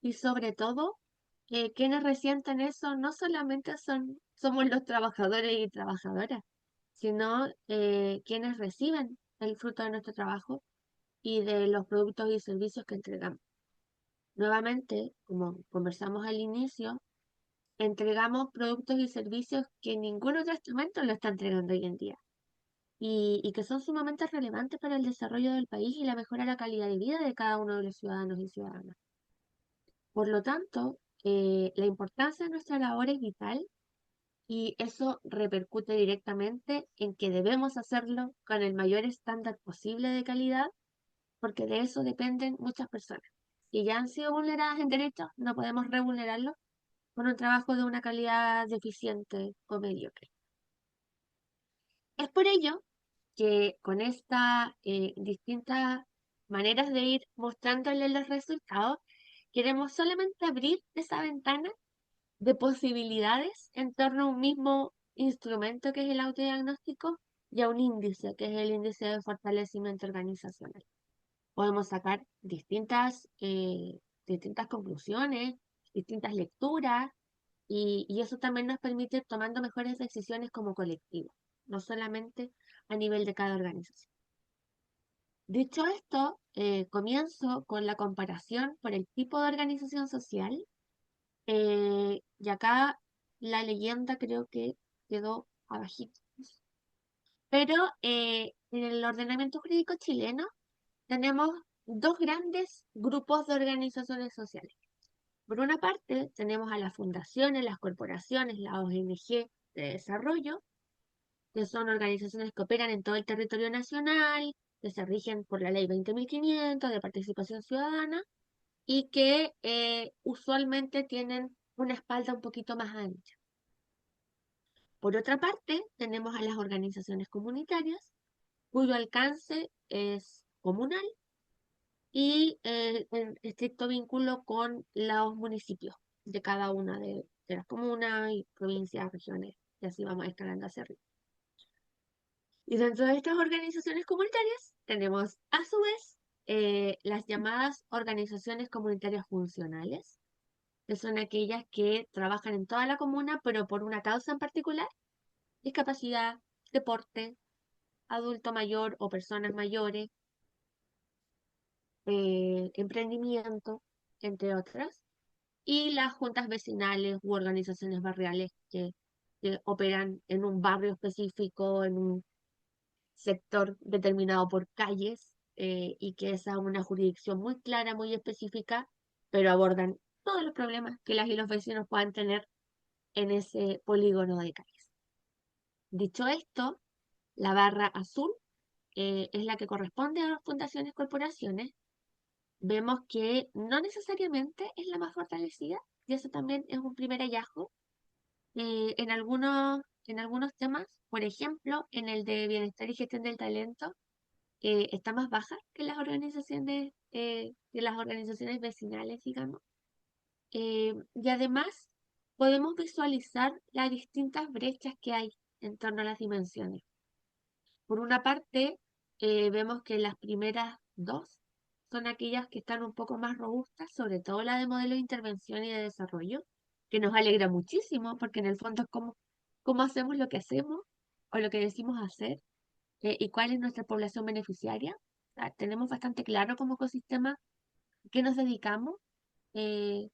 y sobre todo quienes resienten eso no solamente somos los trabajadores y trabajadoras, sino quienes reciben el fruto de nuestro trabajo y de los productos y servicios que entregamos. Nuevamente, como conversamos al inicio, entregamos productos y servicios que ningún otro estamento lo está entregando hoy en día y que son sumamente relevantes para el desarrollo del país y la mejora de la calidad de vida de cada uno de los ciudadanos y ciudadanas. Por lo tanto, la importancia de nuestra labor es vital y eso repercute directamente en que debemos hacerlo con el mayor estándar posible de calidad, porque de eso dependen muchas personas. Si ya han sido vulneradas en derechos, no podemos revulnerarlos con un trabajo de una calidad deficiente o mediocre. Es por ello que con estas distintas maneras de ir mostrándoles los resultados, queremos solamente abrir esa ventana de posibilidades en torno a un mismo instrumento que es el autodiagnóstico y a un índice que es el índice de fortalecimiento organizacional. Podemos sacar distintas conclusiones, distintas lecturas y eso también nos permite ir tomando mejores decisiones como colectivo, no solamente a nivel de cada organización. Dicho esto, comienzo con la comparación por el tipo de organización social y acá la leyenda creo que quedó abajito. Pero en el ordenamiento jurídico chileno tenemos dos grandes grupos de organizaciones sociales. Por una parte, tenemos a las fundaciones, las corporaciones, las ONG de desarrollo, que son organizaciones que operan en todo el territorio nacional, que se rigen por la ley 20.500 de participación ciudadana y que usualmente tienen una espalda un poquito más ancha. Por otra parte, tenemos a las organizaciones comunitarias, cuyo alcance es comunal y en estricto vínculo con los municipios de cada una de las comunas y provincias, regiones, y así vamos escalando hacia arriba. Y dentro de estas organizaciones comunitarias tenemos a su vez las llamadas organizaciones comunitarias funcionales, que son aquellas que trabajan en toda la comuna, pero por una causa en particular: discapacidad, deporte, adulto mayor o personas mayores, emprendimiento, entre otras, y las juntas vecinales u organizaciones barriales que operan en un barrio específico, en un sector determinado por calles, y que es a una jurisdicción muy clara, muy específica, pero abordan todos los problemas que las y los vecinos puedan tener en ese polígono de calles. Dicho esto, la barra azul es la que corresponde a las fundaciones corporaciones. Vemos que no necesariamente es la más fortalecida, y eso también es un primer hallazgo. En algunos temas, por ejemplo, en el de bienestar y gestión del talento, está más baja que las organizaciones vecinales, digamos. Y además, podemos visualizar las distintas brechas que hay en torno a las dimensiones. Por una parte, vemos que las primeras dos son aquellas que están un poco más robustas, sobre todo la de modelo de intervención y de desarrollo, que nos alegra muchísimo, porque en el fondo es como cómo hacemos lo que hacemos o lo que decimos hacer. y cuál es nuestra población beneficiaria. Tenemos bastante claro como ecosistema a qué nos dedicamos, eh,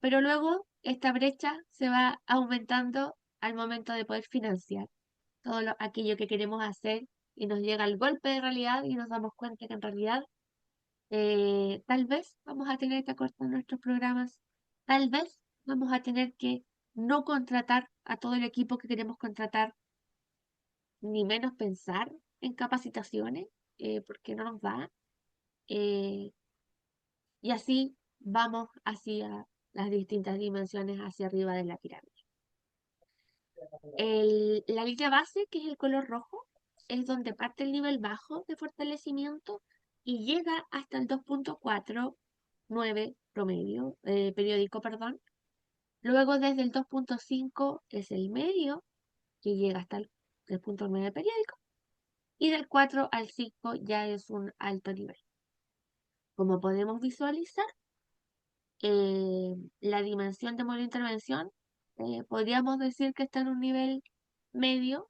pero luego esta brecha se va aumentando al momento de poder financiar aquello que queremos hacer y nos llega el golpe de realidad y nos damos cuenta que en realidad tal vez vamos a tener que acortar nuestros programas, tal vez vamos a tener que no contratar a todo el equipo que queremos contratar, ni menos pensar en capacitaciones, porque no nos da. eh, y así vamos hacia las distintas dimensiones hacia arriba de la pirámide. La línea base, que es el color rojo, es donde parte el nivel bajo de fortalecimiento y llega hasta el 2,49 promedio, periódico, perdón. Luego desde el 2,5 es el medio, que llega hasta el 3,9 periódico. Y del 4 al 5 ya es un alto nivel. Como podemos visualizar, la dimensión de modelo de intervención, podríamos decir que está en un nivel medio,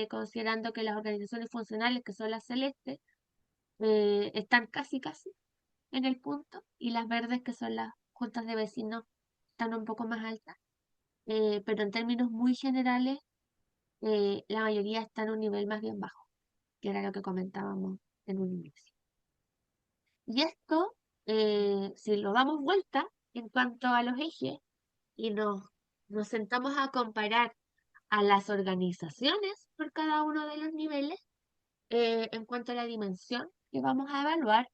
considerando que las organizaciones funcionales, que son las celestes, están casi casi en el punto, y las verdes, que son las juntas de vecinos, están un poco más altas. Pero en términos muy generales, la mayoría está en un nivel más bien bajo, que era lo que comentábamos en un inicio. Y esto, si lo damos vuelta en cuanto a los ejes y nos sentamos a comparar a las organizaciones por cada uno de los niveles, en cuanto a la dimensión que vamos a evaluar,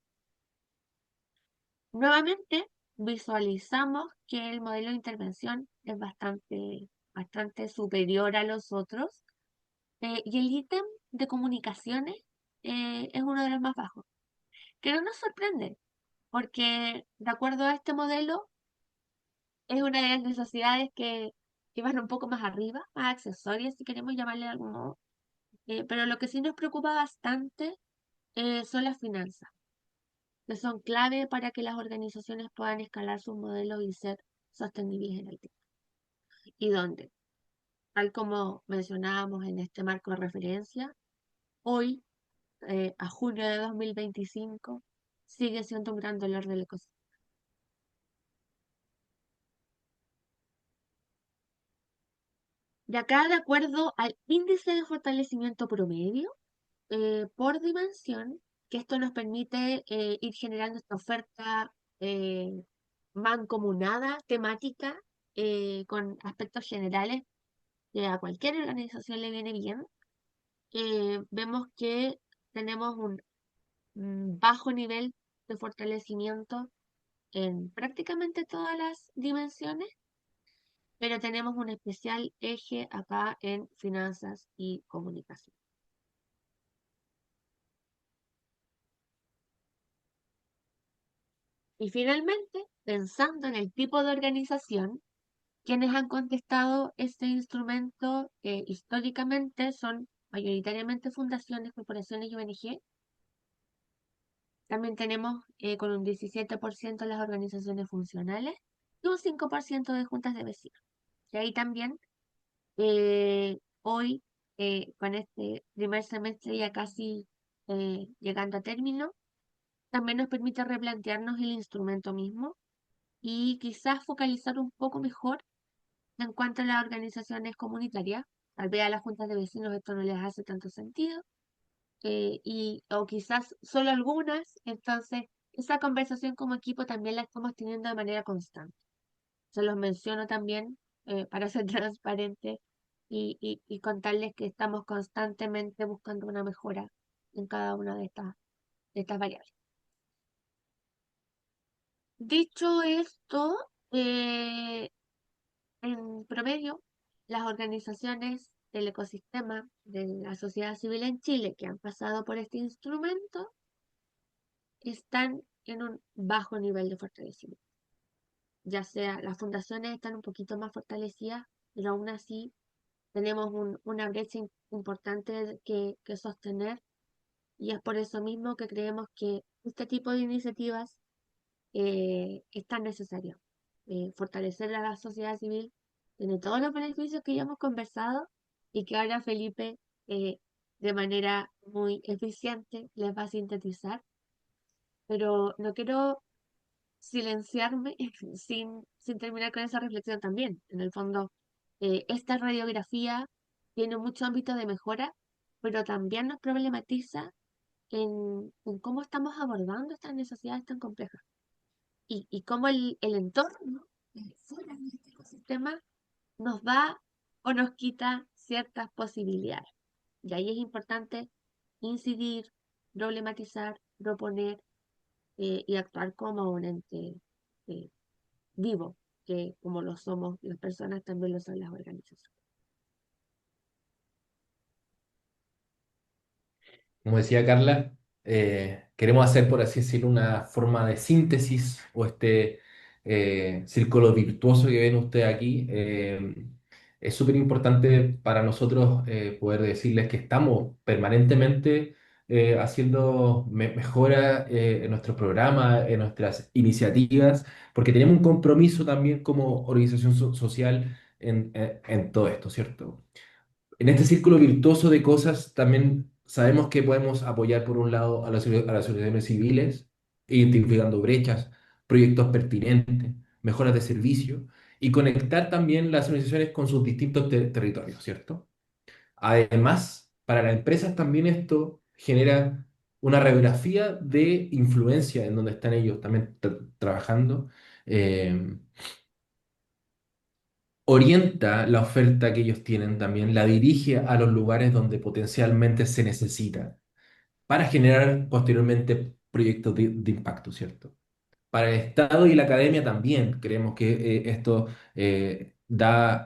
nuevamente visualizamos que el modelo de intervención es bastante superior a los otros, y el ítem de comunicaciones es uno de los más bajos, que no nos sorprende, porque de acuerdo a este modelo es una de las necesidades que van un poco más arriba, más accesorias, si queremos llamarle de algún modo. Pero lo que sí nos preocupa bastante son las finanzas, que son clave para que las organizaciones puedan escalar sus modelos y ser sostenibles en el tiempo. Y donde, tal como mencionábamos en este marco de referencia, hoy, a junio de 2025, sigue siendo un gran dolor del ecosistema. De acá, de acuerdo al índice de fortalecimiento promedio, por dimensión, que esto nos permite ir generando esta oferta eh, mancomunada, temática, con aspectos generales que a cualquier organización le viene bien. Vemos que tenemos un bajo nivel de fortalecimiento en prácticamente todas las dimensiones, pero tenemos un especial eje acá en finanzas y comunicación. Y finalmente, pensando en el tipo de organización, quienes han contestado este instrumento históricamente son mayoritariamente fundaciones, corporaciones y ONG. También tenemos con un 17% las organizaciones funcionales y un 5% de juntas de vecinos. Y ahí también, hoy, con este primer semestre ya casi llegando a término, también nos permite replantearnos el instrumento mismo y quizás focalizar un poco mejor en cuanto a las organizaciones comunitarias. Tal vez a las juntas de vecinos esto no les hace tanto sentido, o quizás solo algunas. Entonces, esa conversación como equipo también la estamos teniendo de manera constante. Se los menciono también para ser transparente y contarles que estamos constantemente buscando una mejora en cada una de estas variables. Dicho esto, en promedio, las organizaciones del ecosistema de la sociedad civil en Chile que han pasado por este instrumento están en un bajo nivel de fortalecimiento. Ya sea las fundaciones están un poquito más fortalecidas, pero aún así tenemos una brecha importante que sostener, y es por eso mismo que creemos que este tipo de iniciativas es tan necesario. Fortalecer a la sociedad civil tiene todos los beneficios que ya hemos conversado y que ahora Felipe de manera muy eficiente, les va a sintetizar, pero no quiero silenciarme sin terminar con esa reflexión también. En el fondo, esta radiografía tiene mucho ámbito de mejora, pero también nos problematiza en cómo estamos abordando estas necesidades tan complejas y cómo el entorno fuera de este ecosistema nos da o nos quita ciertas posibilidades. Y ahí es importante incidir, problematizar, proponer y actuar como un ente eh, vivo, que como lo somos las personas, también lo son las organizaciones. Como decía Carla, queremos hacer, por así decirlo, una forma de síntesis o este círculo virtuoso que ven ustedes aquí. Es súper importante para nosotros poder decirles que estamos permanentemente haciendo mejora en nuestro programa, en nuestras iniciativas, porque tenemos un compromiso también como organización social en todo esto, ¿cierto? En este círculo virtuoso de cosas también sabemos que podemos apoyar por un lado a las asociaciones civiles, identificando brechas, proyectos pertinentes, mejoras de servicio y conectar también las organizaciones con sus distintos territorios, ¿cierto? Además, para las empresas también esto genera una radiografía de influencia en donde están ellos también trabajando. eh, Orienta la oferta que ellos tienen también, la dirige a los lugares donde potencialmente se necesita para generar posteriormente proyectos de impacto, ¿cierto? Para el Estado y la academia también creemos que esto da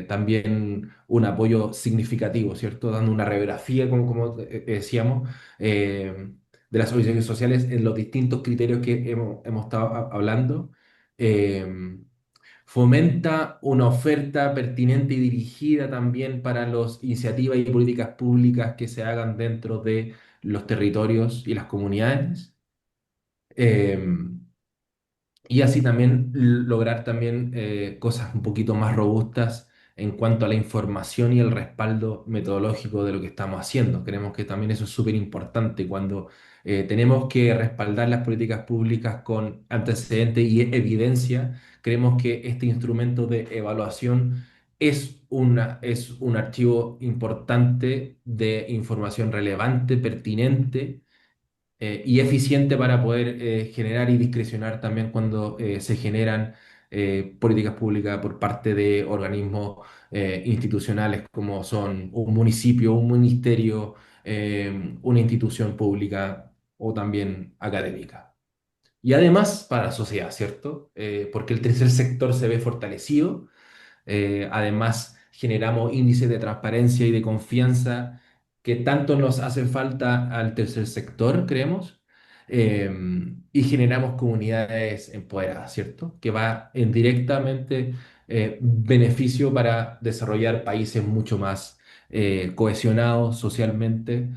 también un apoyo significativo, ¿cierto? Dando una radiografía, como decíamos, de las organizaciones sociales en los distintos criterios que hemos estado hablando. Eh, Fomenta una oferta pertinente y dirigida también para las iniciativas y políticas públicas que se hagan dentro de los territorios y las comunidades. Em, y así también lograr también cosas un poquito más robustas en cuanto a la información y el respaldo metodológico de lo que estamos haciendo. Creemos que también eso es súper importante cuando tenemos que respaldar las políticas públicas con antecedentes y evidencia. Creemos que este instrumento de evaluación es un archivo importante de información relevante, pertinente y eficiente para poder generar y discrecionar también cuando se generan políticas públicas por parte de organismos institucionales como son un municipio, un ministerio, una institución pública o también académica. Y además para la sociedad, ¿cierto? Porque el tercer sector se ve fortalecido. Además, generamos índices de transparencia y de confianza que tanto nos hacen falta al tercer sector, creemos. Eh, y generamos comunidades empoderadas, ¿cierto? Que va en directamente beneficio para desarrollar países mucho más cohesionados socialmente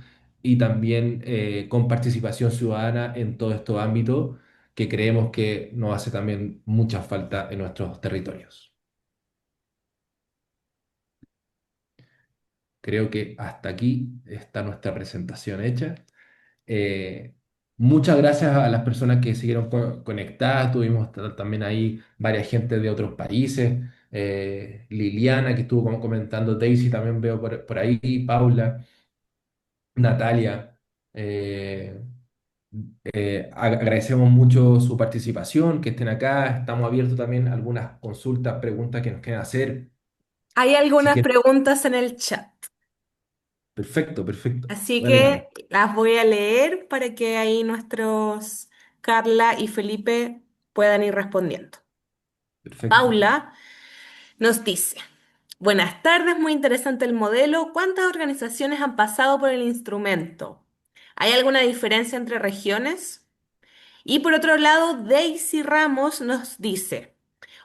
y también con participación ciudadana en todos estos ámbitos que creemos que nos hace también mucha falta en nuestros territorios. Creo que hasta aquí está nuestra presentación hecha. Eh, Muchas gracias a las personas que siguieron conectadas. Tuvimos también ahí varias gente de otros países. Liliana, que estuvo como comentando, Daisy, también veo por ahí, Paula, Natalia. Eh, Agradecemos mucho su participación, que estén acá. Estamos abiertos también a algunas consultas, preguntas que nos quieran hacer. Hay Así algunas que, preguntas en el chat, perfecto, perfecto. así Dale, que dale. las voy a leer para que ahí nuestros Carla y Felipe puedan ir respondiendo. Perfecto. Paula nos dice, buenas tardes, muy interesante el modelo. ¿Cuántas organizaciones han pasado por el instrumento? ¿Hay alguna diferencia entre regiones? Y por otro lado, Daisy Ramos nos dice,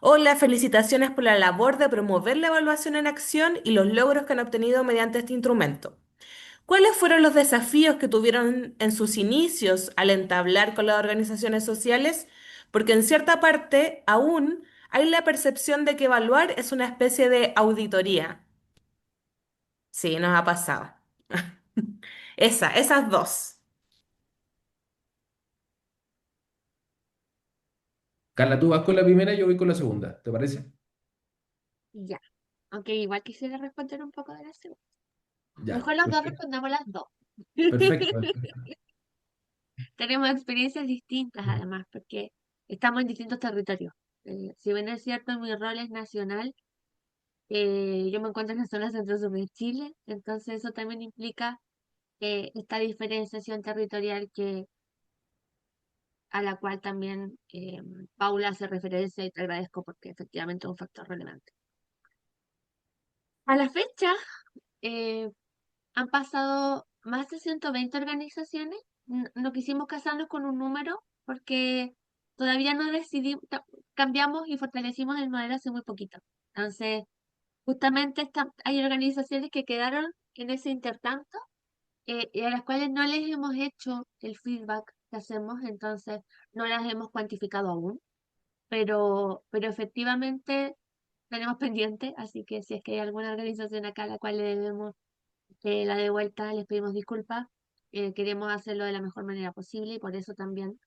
hola, felicitaciones por la labor de promover la evaluación en acción y los logros que han obtenido mediante este instrumento. ¿Cuáles fueron los desafíos que tuvieron en sus inicios al entablar con las organizaciones sociales? Porque en cierta parte aún hay la percepción de que evaluar es una especie de auditoría. Sí, nos ha pasado. Esas dos. Carla, tú vas con la primera, yo voy con la segunda, ¿te parece? Ya. Aunque igual quisiera responder un poco de la segunda. Ya, Mejor los dos perfecto, respondamos las dos. perfecto, perfecto. Tenemos experiencias distintas además, porque estamos en distintos territorios. Si bien es cierto, mi rol es nacional, yo me encuentro en la zona centro-sur de Chile, entonces eso también implica esta diferenciación territorial a la cual también Paula hace referencia y te agradezco porque efectivamente es un factor relevante. A la fecha, eh, han pasado más de 120 organizaciones. No quisimos casarnos con un número porque todavía no decidimos, cambiamos y fortalecimos el modelo hace muy poquito. Entonces, justamente hay organizaciones que quedaron en ese intertanto y a las cuales no les hemos hecho el feedback que hacemos, entonces no las hemos cuantificado aún, pero efectivamente tenemos pendiente, así que si es que hay alguna organización acá a la cual le debemos la de vuelta, les pedimos disculpas. Queremos hacerlo de la mejor manera posible y por eso también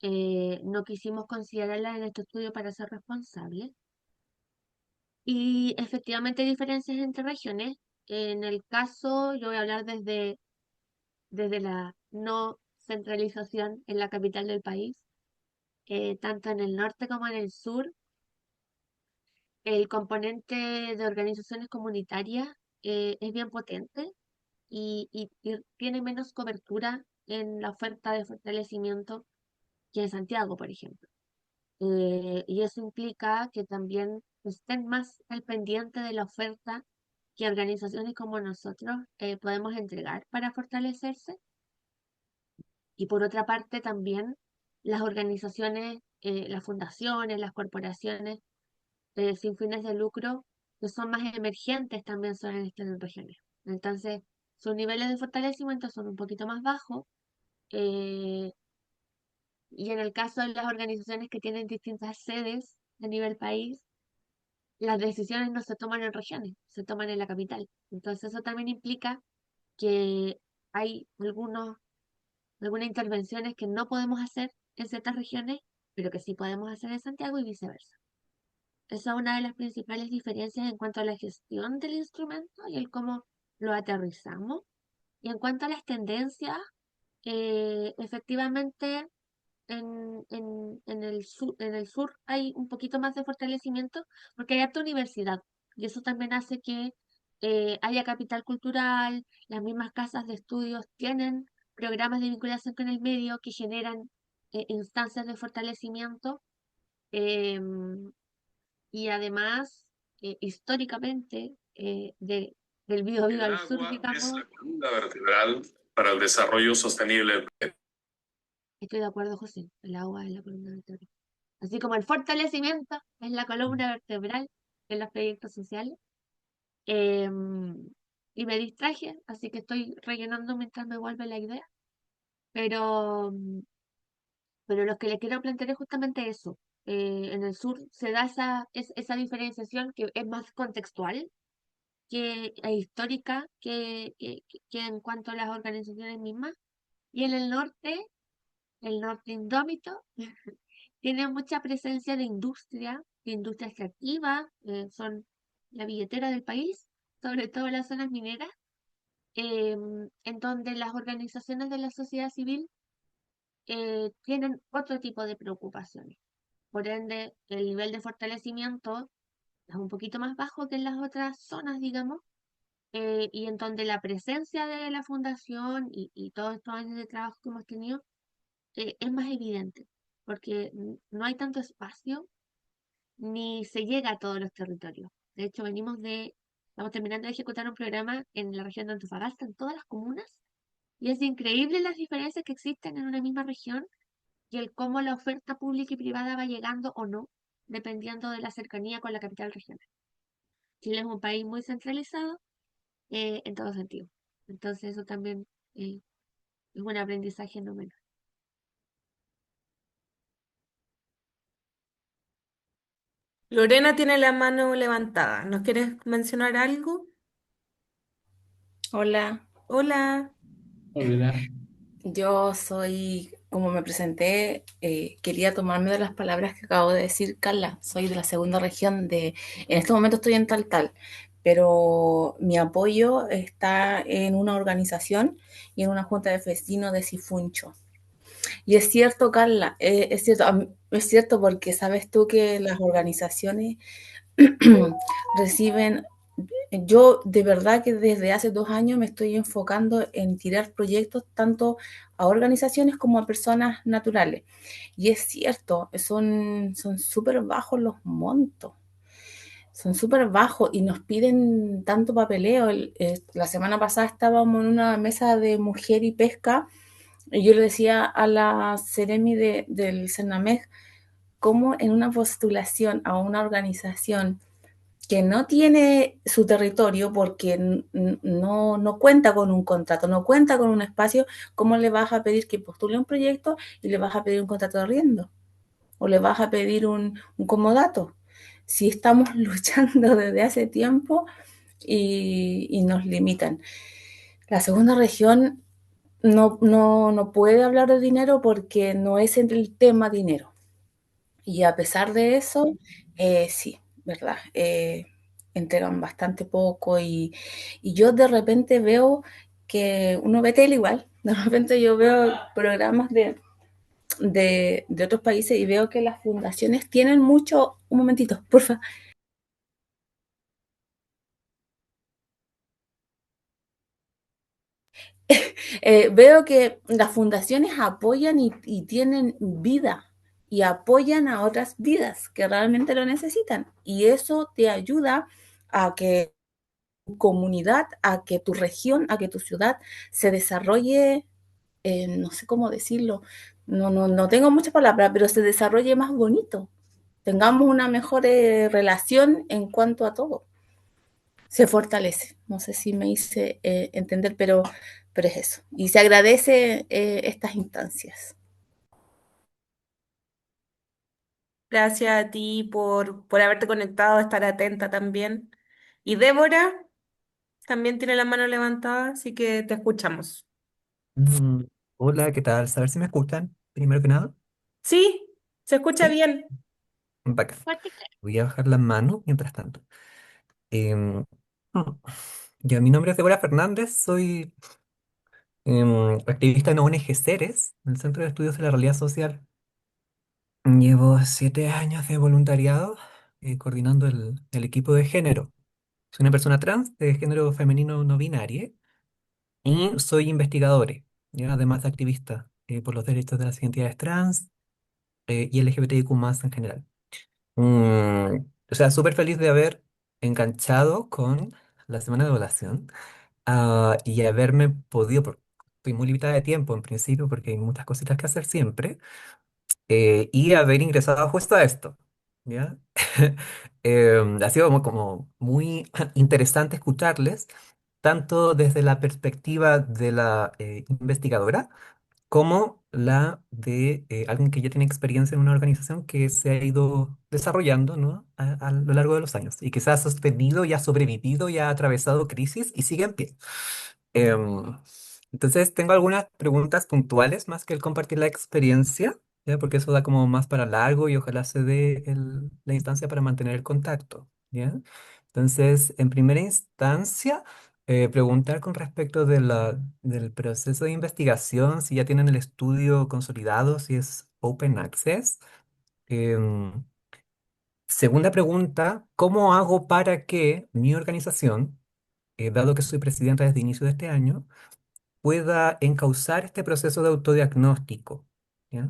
no quisimos considerarla en este estudio para ser responsables. Y efectivamente hay diferencias entre regiones. En el caso, yo voy a hablar desde la no centralización en la capital del país, tanto en el norte como en el sur. El componente de organizaciones comunitarias es bien potente y tiene menos cobertura en la oferta de fortalecimiento que en Santiago, por ejemplo. Y eso implica que también estén más al pendiente de la oferta que organizaciones como nosotros podemos entregar para fortalecerse. Y por otra parte también las organizaciones, las fundaciones, las corporaciones sin fines de lucro que son más emergentes también son en estas regiones. Entonces, sus niveles de fortalecimiento son un poquito más bajos. eh, y en el caso de las organizaciones que tienen distintas sedes a nivel país, las decisiones no se toman en regiones, se toman en la capital. Entonces, eso también implica que hay algunas intervenciones que no podemos hacer en ciertas regiones, pero que sí podemos hacer en Santiago y viceversa. Esa es una de las principales diferencias en cuanto a la gestión del instrumento y el cómo lo aterrizamos. Y en cuanto a las tendencias, efectivamente en el sur hay un poquito más de fortalecimiento porque hay harta universidad y eso también hace que haya capital cultural, las mismas casas de estudios tienen programas de vinculación con el medio que generan instancias de fortalecimiento. em, y además, históricamente, del Biobío El al sur, agua es digamos, la columna vertebral para el desarrollo sostenible. estoy de acuerdo, José, el agua es la columna vertebral. Así como el fortalecimiento es la columna vertebral en los proyectos sociales. Em, y me distraje, así que estoy rellenando mientras me vuelve la idea. Pero, pero lo que le quiero plantear es justamente eso. En el sur se da esa diferenciación que es más contextual es histórica que en cuanto a las organizaciones mismas. Y en el norte indómito, tiene mucha presencia de industria extractiva, son la billetera del país, sobre todo en las zonas mineras, en donde las organizaciones de la sociedad civil tienen otro tipo de preocupaciones. Por ende, el nivel de fortalecimiento es un poquito más bajo que en las otras zonas, digamos, y en donde la presencia de la fundación y todos estos años de trabajo que hemos tenido es más evidente, porque no hay tanto espacio ni se llega a todos los territorios. De hecho, estamos terminando de ejecutar un programa en la región de Antofagasta, en todas las comunas, y es increíble las diferencias que existen en una misma región y el cómo la oferta pública y privada va llegando o no, dependiendo de la cercanía con la capital regional. Chile es un país muy centralizado en todo sentido. Entonces eso también eh, es un aprendizaje no menor. Lorena tiene la mano levantada. ¿Nos quieres mencionar algo? Hola. Hola, Hola. yo soy, como me presenté, quería tomarme de las palabras que acabo de decir, Carla. Soy de la segunda región en este momento estoy en Taltal, pero mi apoyo está en una organización y en una junta de vecinos de Sifuncho. Y es cierto, Carla, es cierto, es cierto porque sabes tú que las organizaciones reciben. Yo de verdad que desde hace 2 años me estoy enfocando en tirar proyectos tanto a organizaciones como a personas naturales. Y es cierto, son súper bajos los montos, son súper bajos y nos piden tanto papeleo. La semana pasada estábamos en una mesa de mujer y pesca y yo le decía a la Ceremi del Cernamej cómo en una postulación a una organización que no tiene su territorio porque no cuenta con un contrato, no cuenta con un espacio, ¿cómo le vas a pedir que postule un proyecto y le vas a pedir un contrato de arriendo? ¿O le vas a pedir un comodato? Si estamos luchando desde hace tiempo y nos limitan. La segunda región no puede hablar de dinero porque no es el tema dinero. Y a pesar de eso, sí, ¿verdad? Entregan bastante poco y yo de repente veo que uno ve tele igual, de repente yo veo programas de otros países y veo que las fundaciones tienen mucho, un momentito, porfa. Veo que las fundaciones apoyan y tienen vida y apoyan a otras vidas que realmente lo necesitan y eso te ayuda a que comunidad, a que tu región, a que tu ciudad se desarrolle, no sé cómo decirlo, no tengo muchas palabras, pero se desarrolle más bonito, tengamos una mejor relación en cuanto a todo. Se fortalece, no sé si me hice entender, pero es eso. Y se agradece estas instancias. Gracias a ti por haberte conectado, estar atenta también. Y Débora también tiene la mano levantada, así que te escuchamos. Mm, Hola, ¿qué tal? Saber si me escuchan, primero que nada. Sí, se escucha Sí, bien. bacán. Fuerte y claro. Voy a bajar la mano mientras tanto. Mm, Ya, mi nombre es Débora Fernández, soy activista en ONG Ceres, el Centro de Estudios de la Realidad Social. Llevo 7 años de voluntariado coordinando el equipo de género. Soy una persona trans de género femenino no binario y soy investigador, ¿ya? Además de activista por los derechos de las identidades trans y LGBTIQ+ en general. O sea, súper feliz de haber enganchado con la semana de evaluación y haberme podido, porque estoy muy limitada de tiempo en principio porque hay muchas cositas que hacer siempre, y haber ingresado justo a esto, ¿ya? Ha sido como muy interesante escucharles, tanto desde la perspectiva de la investigadora, como la de alguien que ya tiene experiencia en una organización que se ha ido desarrollando, ¿no? A lo largo de los años y que se ha sostenido y ha sobrevivido y ha atravesado crisis y sigue en pie. Em, entonces, tengo algunas preguntas puntuales más que el compartir la experiencia, ¿ya? Porque eso da como más para largo y ojalá se dé la instancia para mantener el contacto, ¿ya? Entonces, en primera instancia, preguntar con respecto del proceso de investigación, si ya tienen el estudio consolidado, si es open access. Em, Segunda pregunta, ¿cómo hago para que mi organización, dado que soy presidenta desde inicio de este año, pueda encauzar este proceso de autodiagnóstico? ¿Ya?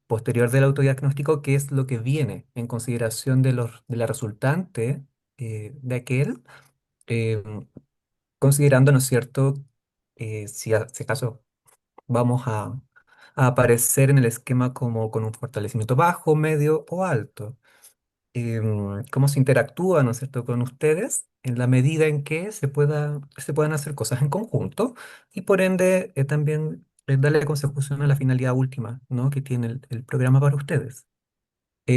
Posterior del autodiagnóstico, ¿qué es lo que viene en consideración de la resultante de aquel? eh, Considerando, ¿no es cierto?, si acaso vamos a aparecer en el esquema como con un fortalecimiento bajo, medio o alto. Cómo se interactúa, ¿no es cierto?, con ustedes en la medida en que se puedan hacer cosas en conjunto y por ende también darle consecución a la finalidad última, ¿no?, que tiene el programa para ustedes.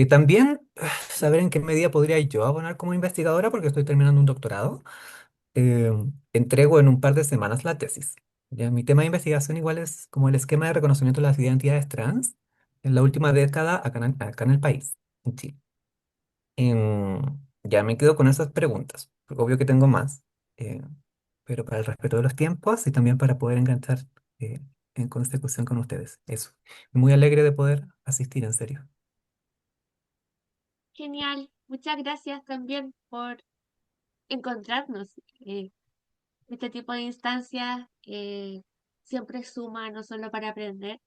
También saber en qué medida podría yo abonar como investigadora porque estoy terminando un doctorado eh, entrego en un par de semanas la tesis. Ya, mi tema de investigación igual es como el esquema de reconocimiento de las identidades trans en la última década acá en el país, en Chile. Ya me quedo con esas preguntas, porque obvio que tengo más, eh, pero para el respeto de los tiempos y también para poder enganchar eh, en consecución con ustedes. Eso. Muy alegre de poder asistir, en serio. Genial. Muchas gracias también por encontrarnos. Este tipo de instancias siempre suma no solo para aprender,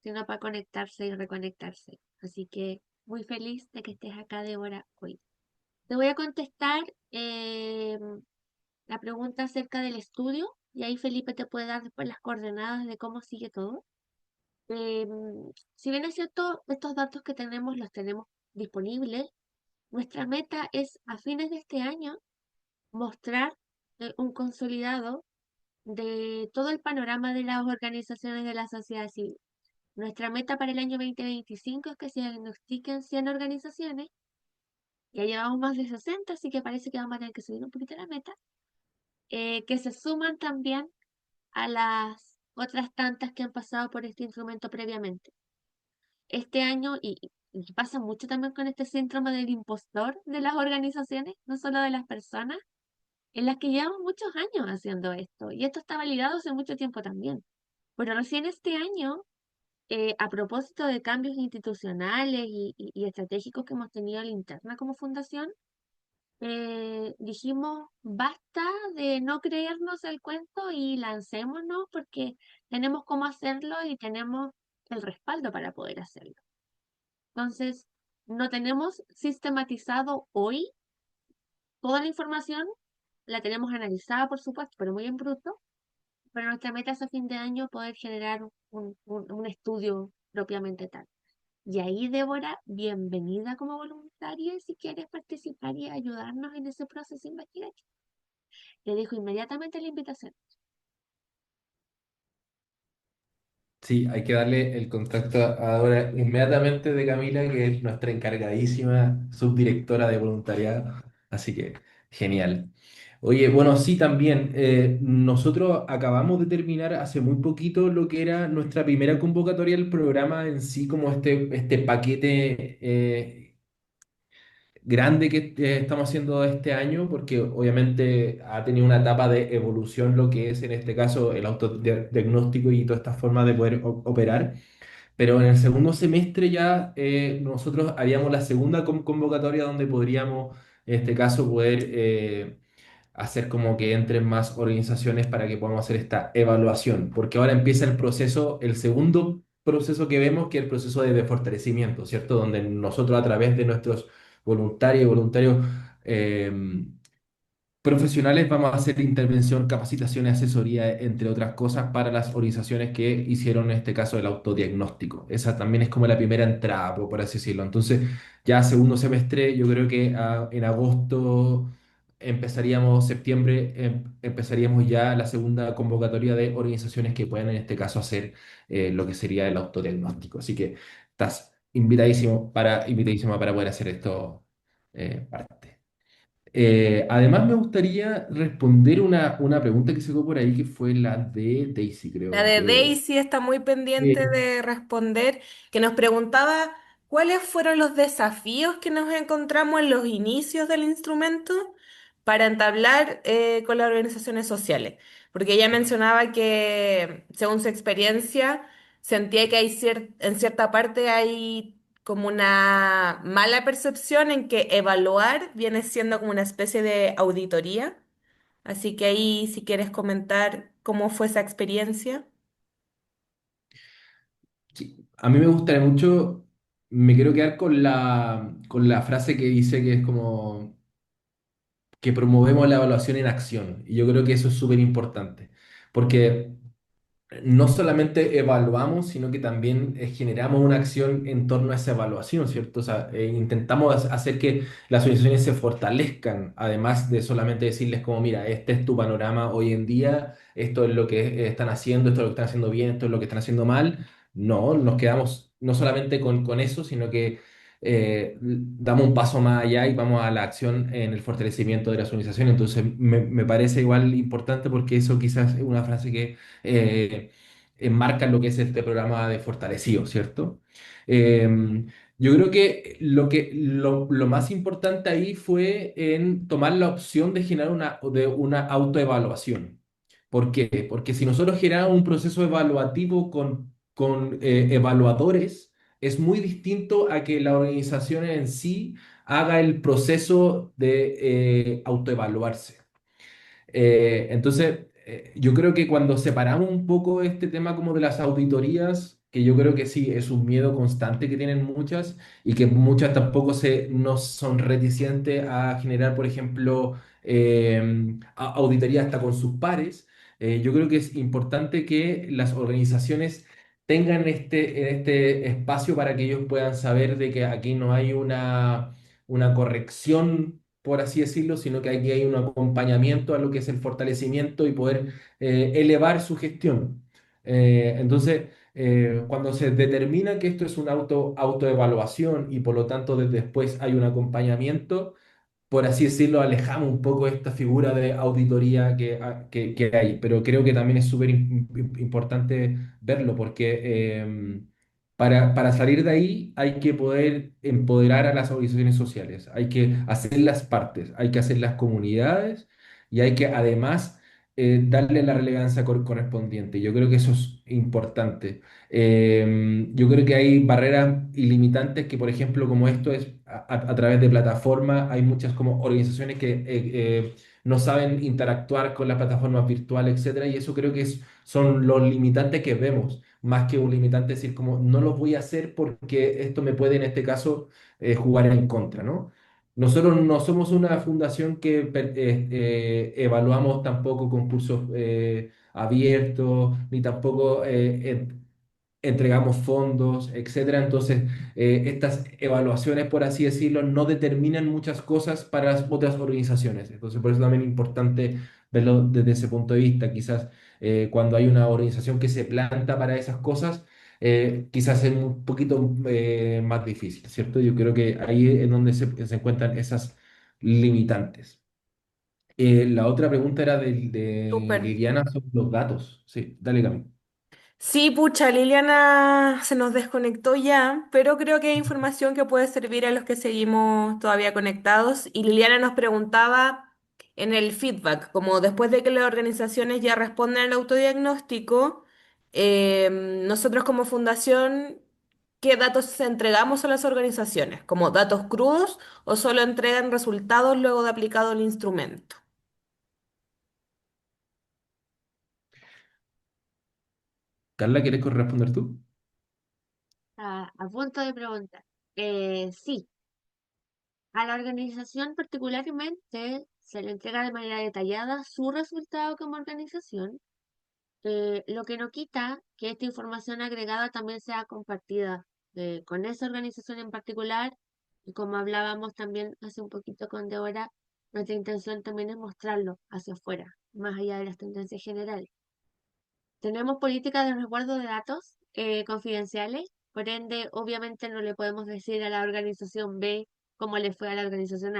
sino para conectarse y reconectarse. Así que muy feliz de que estés acá, Débora, hoy. Te voy a contestar la pregunta acerca del estudio y ahí Felipe te puede dar después las coordenadas de cómo sigue todo. Si bien es cierto, estos datos que tenemos los tenemos disponibles, nuestra meta es a fines de este año mostrar un consolidado de todo el panorama de las organizaciones de la sociedad civil. Nuestra meta para el año 2025 es que se diagnostiquen 100 organizaciones. Ya llevamos más de 60, así que parece que vamos a tener que subir un poquito la meta. Que se suman también a las otras tantas que han pasado por este instrumento previamente. Este año, y pasa mucho también con este síndrome del impostor de las organizaciones, no solo de las personas, en las que llevamos muchos años haciendo esto. Y esto está validado hace mucho tiempo también. Pero recién este año, a propósito de cambios institucionales y estratégicos que hemos tenido a la interna como fundación, dijimos, basta de no creernos el cuento y lancémonos porque tenemos cómo hacerlo y tenemos el respaldo para poder hacerlo. Entonces, no tenemos sistematizado hoy toda la información, la tenemos analizada, por supuesto, pero muy en bruto, pero nuestra meta es a fin de año poder generar un estudio propiamente tal. Y ahí, Débora, bienvenida como voluntaria si quieres participar y ayudarnos en ese proceso investigativo. Te dejo inmediatamente la invitación. Sí, hay que darle el contacto ahora inmediatamente de Camila, que es nuestra encargadísima subdirectora de voluntariado. Así que genial. Oye, bueno, sí, también nosotros acabamos de terminar hace muy poquito lo que era nuestra primera convocatoria al programa en sí, como este paquete grande que estamos haciendo este año, porque obviamente ha tenido una etapa de evolución lo que es en este caso el autodiagnóstico y todas estas formas de poder operar. Pero en el segundo semestre ya nosotros haríamos la segunda convocatoria donde podríamos, en este caso, poder hacer como que entren más organizaciones para que podamos hacer esta evaluación, porque ahora empieza el proceso, el segundo proceso que vemos, que es el proceso de fortalecimiento, ¿cierto? Donde nosotros a través de nuestros voluntarios y voluntarios eh, profesionales vamos a hacer intervención, capacitación y asesoría, entre otras cosas, para las organizaciones que hicieron en este caso el autodiagnóstico. Esa también es como la primera entrada, por así decirlo. Entonces, ya segundo semestre, yo creo que en agosto empezaríamos, septiembre, empezaríamos ya la segunda convocatoria de organizaciones que puedan en este caso hacer lo que sería el autodiagnóstico. Así que estás invitadísima para poder hacer esto parte. Además, me gustaría responder una pregunta que se quedó por ahí, que fue la de Daisy, La creo. de Daisy está muy pendiente Eh, de responder, que nos preguntaba cuáles fueron los desafíos que nos encontramos en los inicios del instrumento para entablar con las organizaciones sociales. Porque ella mencionaba que, según su experiencia, sentía que en cierta parte hay como una mala percepción en que evaluar viene siendo como una especie de auditoría. Así que ahí, si quieres comentar cómo fue esa experiencia. sí, a mí me gustaría mucho, me quiero quedar con la frase que dice que es como que promovemos la evaluación en acción. Y yo creo que eso es súper importante, porque no solamente evaluamos, sino que también generamos una acción en torno a esa evaluación, ¿cierto? O sea, intentamos hacer que las organizaciones se fortalezcan, además de solamente decirles como, mira, este es tu panorama hoy en día, esto es lo que están haciendo, esto es lo que están haciendo bien, esto es lo que están haciendo mal. No, nos quedamos no solamente con eso, sino que damos un paso más allá y vamos a la acción en el fortalecimiento de las organizaciones. Entonces, me parece igual importante porque eso quizás es una frase que enmarca lo que es este programa de fortalecido, ¿cierto? Eh, yo creo que lo más importante ahí fue en tomar la opción de generar una autoevaluación. ¿Por qué? Porque si nosotros generamos un proceso evaluativo con evaluadores, es muy distinto a que la organización en sí haga el proceso de autoevaluarse. Entonces, yo creo que cuando separamos un poco este tema como de las auditorías, que yo creo que sí es un miedo constante que tienen muchas y que muchas tampoco no son reticentes a generar, por ejemplo, auditoría hasta con sus pares. Yo creo que es importante que las organizaciones tengan este espacio para que ellos puedan saber de que aquí no hay una corrección, por así decirlo, sino que aquí hay un acompañamiento a lo que es el fortalecimiento y poder elevar su gestión. Cuando se determina que esto es una autoevaluación y por lo tanto después hay un acompañamiento, por así decirlo, alejamos un poco esta figura de auditoría que hay, pero creo que también es súper importante verlo porque para salir de ahí hay que poder empoderar a las organizaciones sociales, hay que hacer las partes, hay que hacer las comunidades y hay que además darle la relevancia correspondiente. Yo creo que eso es importante. Yo creo que hay barreras ilimitantes que, por ejemplo, como esto es a través de plataformas, hay muchas como organizaciones que no saben interactuar con las plataformas virtuales, etcétera, y eso creo que son los limitantes que vemos, más que un limitante decir como no lo voy a hacer porque esto me puede en este caso jugar en contra, ¿no? Nosotros no somos una fundación que evaluamos tampoco concursos abiertos, ni tampoco entregamos fondos, etcétera. Entonces, estas evaluaciones, por así decirlo, no determinan muchas cosas para las otras organizaciones. Entonces, por eso también es importante verlo desde ese punto de vista. Quizás cuando hay una organización que se planta para esas cosas, quizás es un poquito más difícil, ¿cierto? Yo creo que ahí es donde se encuentran esas limitantes. La otra pregunta era de Súper. Liliana sobre los datos. Sí, dale, Cami. Sí, pucha, Liliana se nos desconectó ya, pero creo que hay información que puede servir a los que seguimos todavía conectados. Y Liliana nos preguntaba en el feedback, como después de que las organizaciones ya responden al autodiagnóstico, nosotros como fundación, ¿qué datos entregamos a las organizaciones? ¿Como datos crudos o solo entregan resultados luego de aplicado el instrumento? Carla, ¿quieres responder tú? A punto de preguntar. Sí, a la organización particularmente se le entrega de manera detallada su resultado como organización, lo que no quita que esta información agregada también sea compartida con esa organización en particular. Y como hablábamos también hace un poquito con Deora, nuestra intención también es mostrarlo hacia afuera, más allá de las tendencias generales. Tenemos políticas de resguardo de datos confidenciales, por ende, obviamente no le podemos decir a la organización B cómo le fue a la organización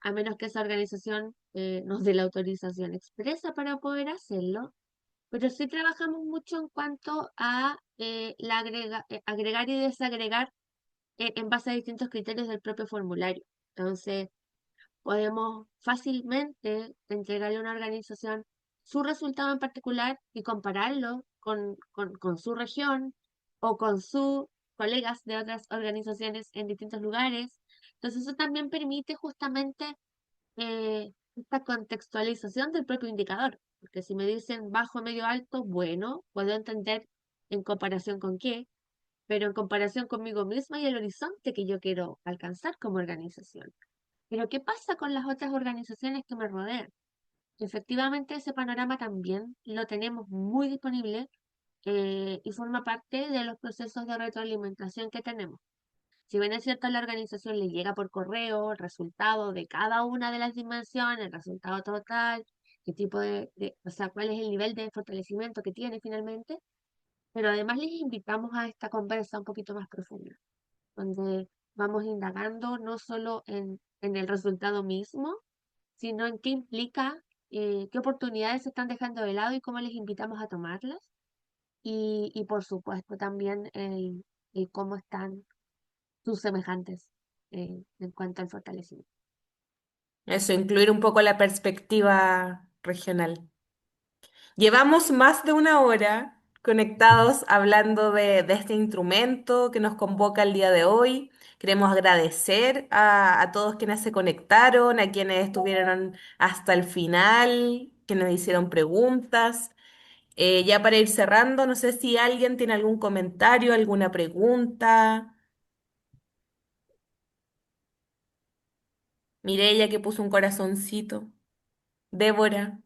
a menos que esa organización nos dé la autorización expresa para poder hacerlo. Pero sí trabajamos mucho en cuanto a agregar y desagregar en base a distintos criterios del propio formulario. Entonces, podemos fácilmente entregarle a una organización su resultado en particular y compararlo con su región o con sus colegas de otras organizaciones en distintos lugares. Entonces, eso también permite justamente esta contextualización del propio indicador. Porque si me dicen bajo, medio, alto, bueno, puedo entender en comparación con qué, pero en comparación conmigo misma y el horizonte que yo quiero alcanzar como organización. Pero ¿qué pasa con las otras organizaciones que me rodean? Efectivamente, ese panorama también lo tenemos muy disponible y forma parte de los procesos de retroalimentación que tenemos. Si bien es cierto, a la organización le llega por correo el resultado de cada una de las dimensiones, el resultado total, qué tipo o sea, cuál es el nivel de fortalecimiento que tiene finalmente, pero además les invitamos a esta conversa un poquito más profunda, donde vamos indagando no solo en el resultado mismo, sino en qué implica, qué oportunidades se están dejando de lado y cómo les invitamos a tomarlas. Y por supuesto también el cómo están sus semejantes en cuanto al fortalecimiento. Eso, incluir un poco la perspectiva regional. Llevamos más de una hora conectados hablando de este instrumento que nos convoca el día de hoy. Queremos agradecer a todos quienes se conectaron, a quienes estuvieron hasta el final, que nos hicieron preguntas. Ya para ir cerrando, no sé si alguien tiene algún comentario, alguna pregunta. Mireya que puso un corazoncito. Débora.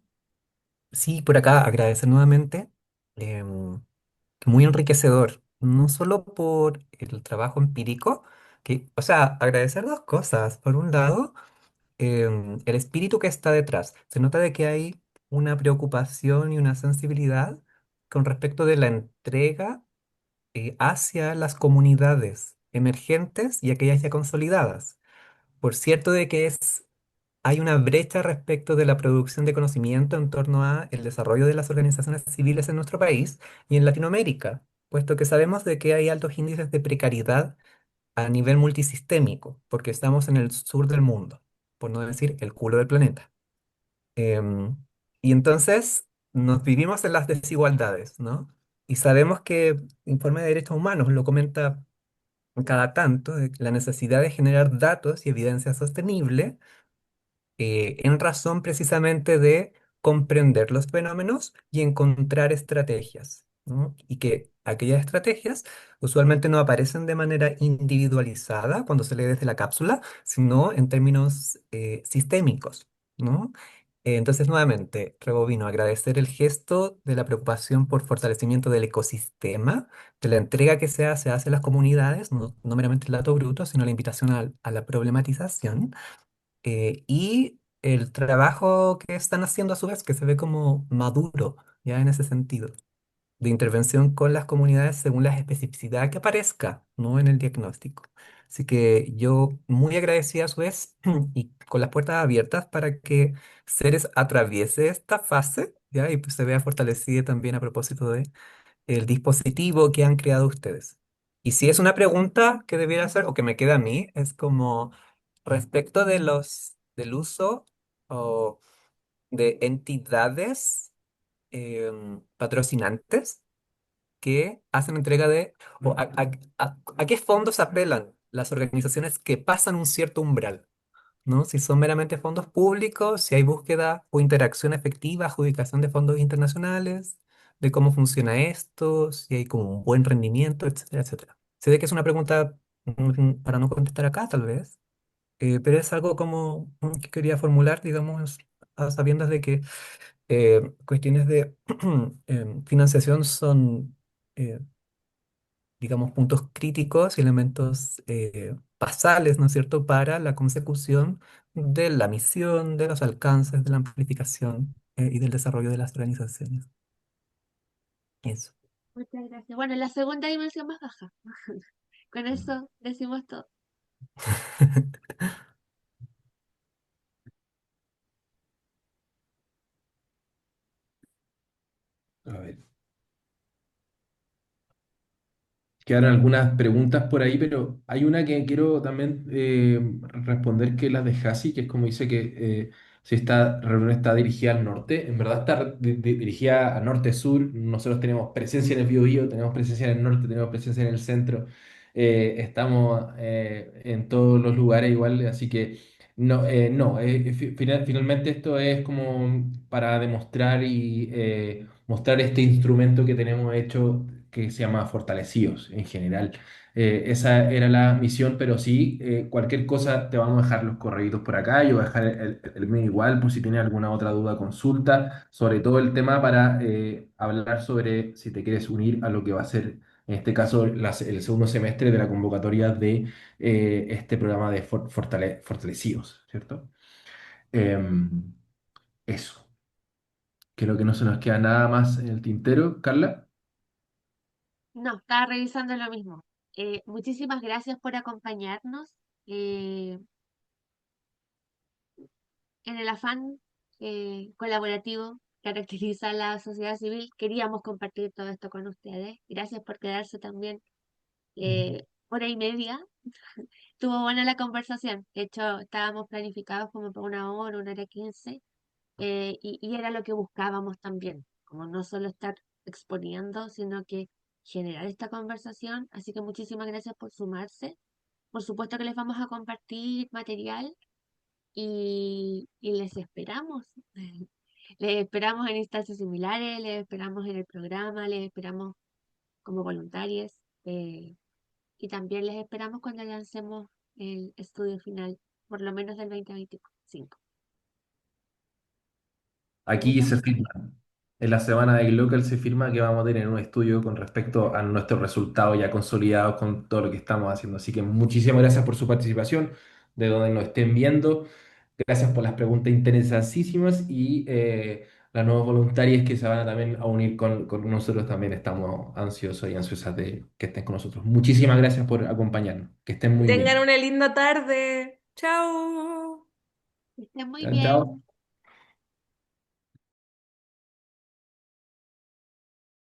Sí, por acá agradecer nuevamente. em, Muy enriquecedor, no solo por el trabajo empírico, que, o sea, agradecer dos cosas. Por un lado, el espíritu que está detrás. Se nota de que hay una preocupación y una sensibilidad con respecto de la entrega hacia las comunidades emergentes y aquellas ya consolidadas. Por cierto de que hay una brecha respecto de la producción de conocimiento en torno a el desarrollo de las organizaciones civiles en nuestro país y en Latinoamérica, puesto que sabemos de que hay altos índices de precariedad a nivel multisistémico, porque estamos en el sur del mundo, por no decir el culo del planeta. Em, y entonces nos vivimos en las desigualdades, ¿no? Y sabemos que Informe de Derechos Humanos lo comenta cada tanto, de la necesidad de generar datos y evidencia sostenible en razón precisamente de comprender los fenómenos y encontrar estrategias, ¿no? Y que aquellas estrategias usualmente no aparecen de manera individualizada cuando se lee desde la cápsula, sino en términos sistémicos, ¿no? Entonces, nuevamente, rebobino, agradecer el gesto de la preocupación por fortalecimiento del ecosistema, de la entrega que se hace hacia las comunidades, no meramente el dato bruto, sino la invitación a la problematización y el trabajo que están haciendo a su vez, que se ve como maduro, ya en ese sentido, de intervención con las comunidades según la especificidad que aparezca, no en el diagnóstico. Así que yo muy agradecida a su vez y con las puertas abiertas para que Ceres atraviese esta fase, ¿ya? Y pues se vea fortalecida también a propósito de el dispositivo que han creado ustedes. Y si es una pregunta que debiera hacer o que me queda a mí, es como respecto de del uso o de entidades patrocinantes que hacen entrega de, o a qué fondos apelan las organizaciones que pasan un cierto umbral. ¿No? Si son meramente fondos públicos, si hay búsqueda o interacción efectiva, adjudicación de fondos internacionales, de cómo funciona esto, si hay como un buen rendimiento, etcétera, etcétera. Sé de que es una pregunta para no contestar acá, tal vez, pero es algo como que quería formular, digamos, a sabiendas de que cuestiones de financiación son eh, digamos, puntos críticos y elementos basales, ¿no es cierto?, para la consecución de la misión, de los alcances, de la amplificación y del desarrollo de las organizaciones. Eso. Muchas gracias. Bueno, la segunda dimensión más baja. Con eso decimos todo. A ver. Quedaron algunas preguntas por ahí, pero hay una que quiero también responder, que es la de Hasi, que es como dice que si esta reunión está dirigida al norte, en verdad está dirigida al norte-sur. Nosotros tenemos presencia en el Biobío, tenemos presencia en el norte, tenemos presencia en el centro, estamos en todos los lugares igual, así que no, no finalmente esto es como para demostrar y mostrar este instrumento que tenemos hecho que se llama Fortalecidos en general. Esa era la misión, pero sí, cualquier cosa te vamos a dejar los correitos por acá. Yo voy a dejar el mío igual, por si tienes alguna otra duda, consulta, sobre todo el tema para hablar sobre si te quieres unir a lo que va a ser, en este caso, el segundo semestre de la convocatoria de este programa de Fortalecidos, ¿cierto? Em, eso. Creo que no se nos queda nada más en el tintero, Carla. No, estaba revisando lo mismo. Muchísimas gracias por acompañarnos. eh, en el afán colaborativo que caracteriza a la sociedad civil, queríamos compartir todo esto con ustedes. Gracias por quedarse también hora y media. Estuvo buena la conversación. De hecho, estábamos planificados como para una hora 15, y era lo que buscábamos también, como no solo estar exponiendo, sino que generar esta conversación. Así que muchísimas gracias por sumarse. Por supuesto que les vamos a compartir material y les esperamos. Les esperamos en instancias similares, les esperamos en el programa, les esperamos como voluntarios, y también les esperamos cuando lancemos el estudio final, por lo menos del 2025. Aquí ¿Eso? se firma. En la semana de Glocal se firma que vamos a tener un estudio con respecto a nuestros resultados ya consolidados con todo lo que estamos haciendo. Así que muchísimas gracias por su participación, de donde nos estén viendo. Gracias por las preguntas interesantísimas y las nuevas voluntarias que se van a también a unir con nosotros también estamos ansiosos y ansiosas de que estén con nosotros. Muchísimas gracias por acompañarnos. Que estén Que muy tengan bien. una linda tarde. Chao. Que estén muy Chao, chao. bien.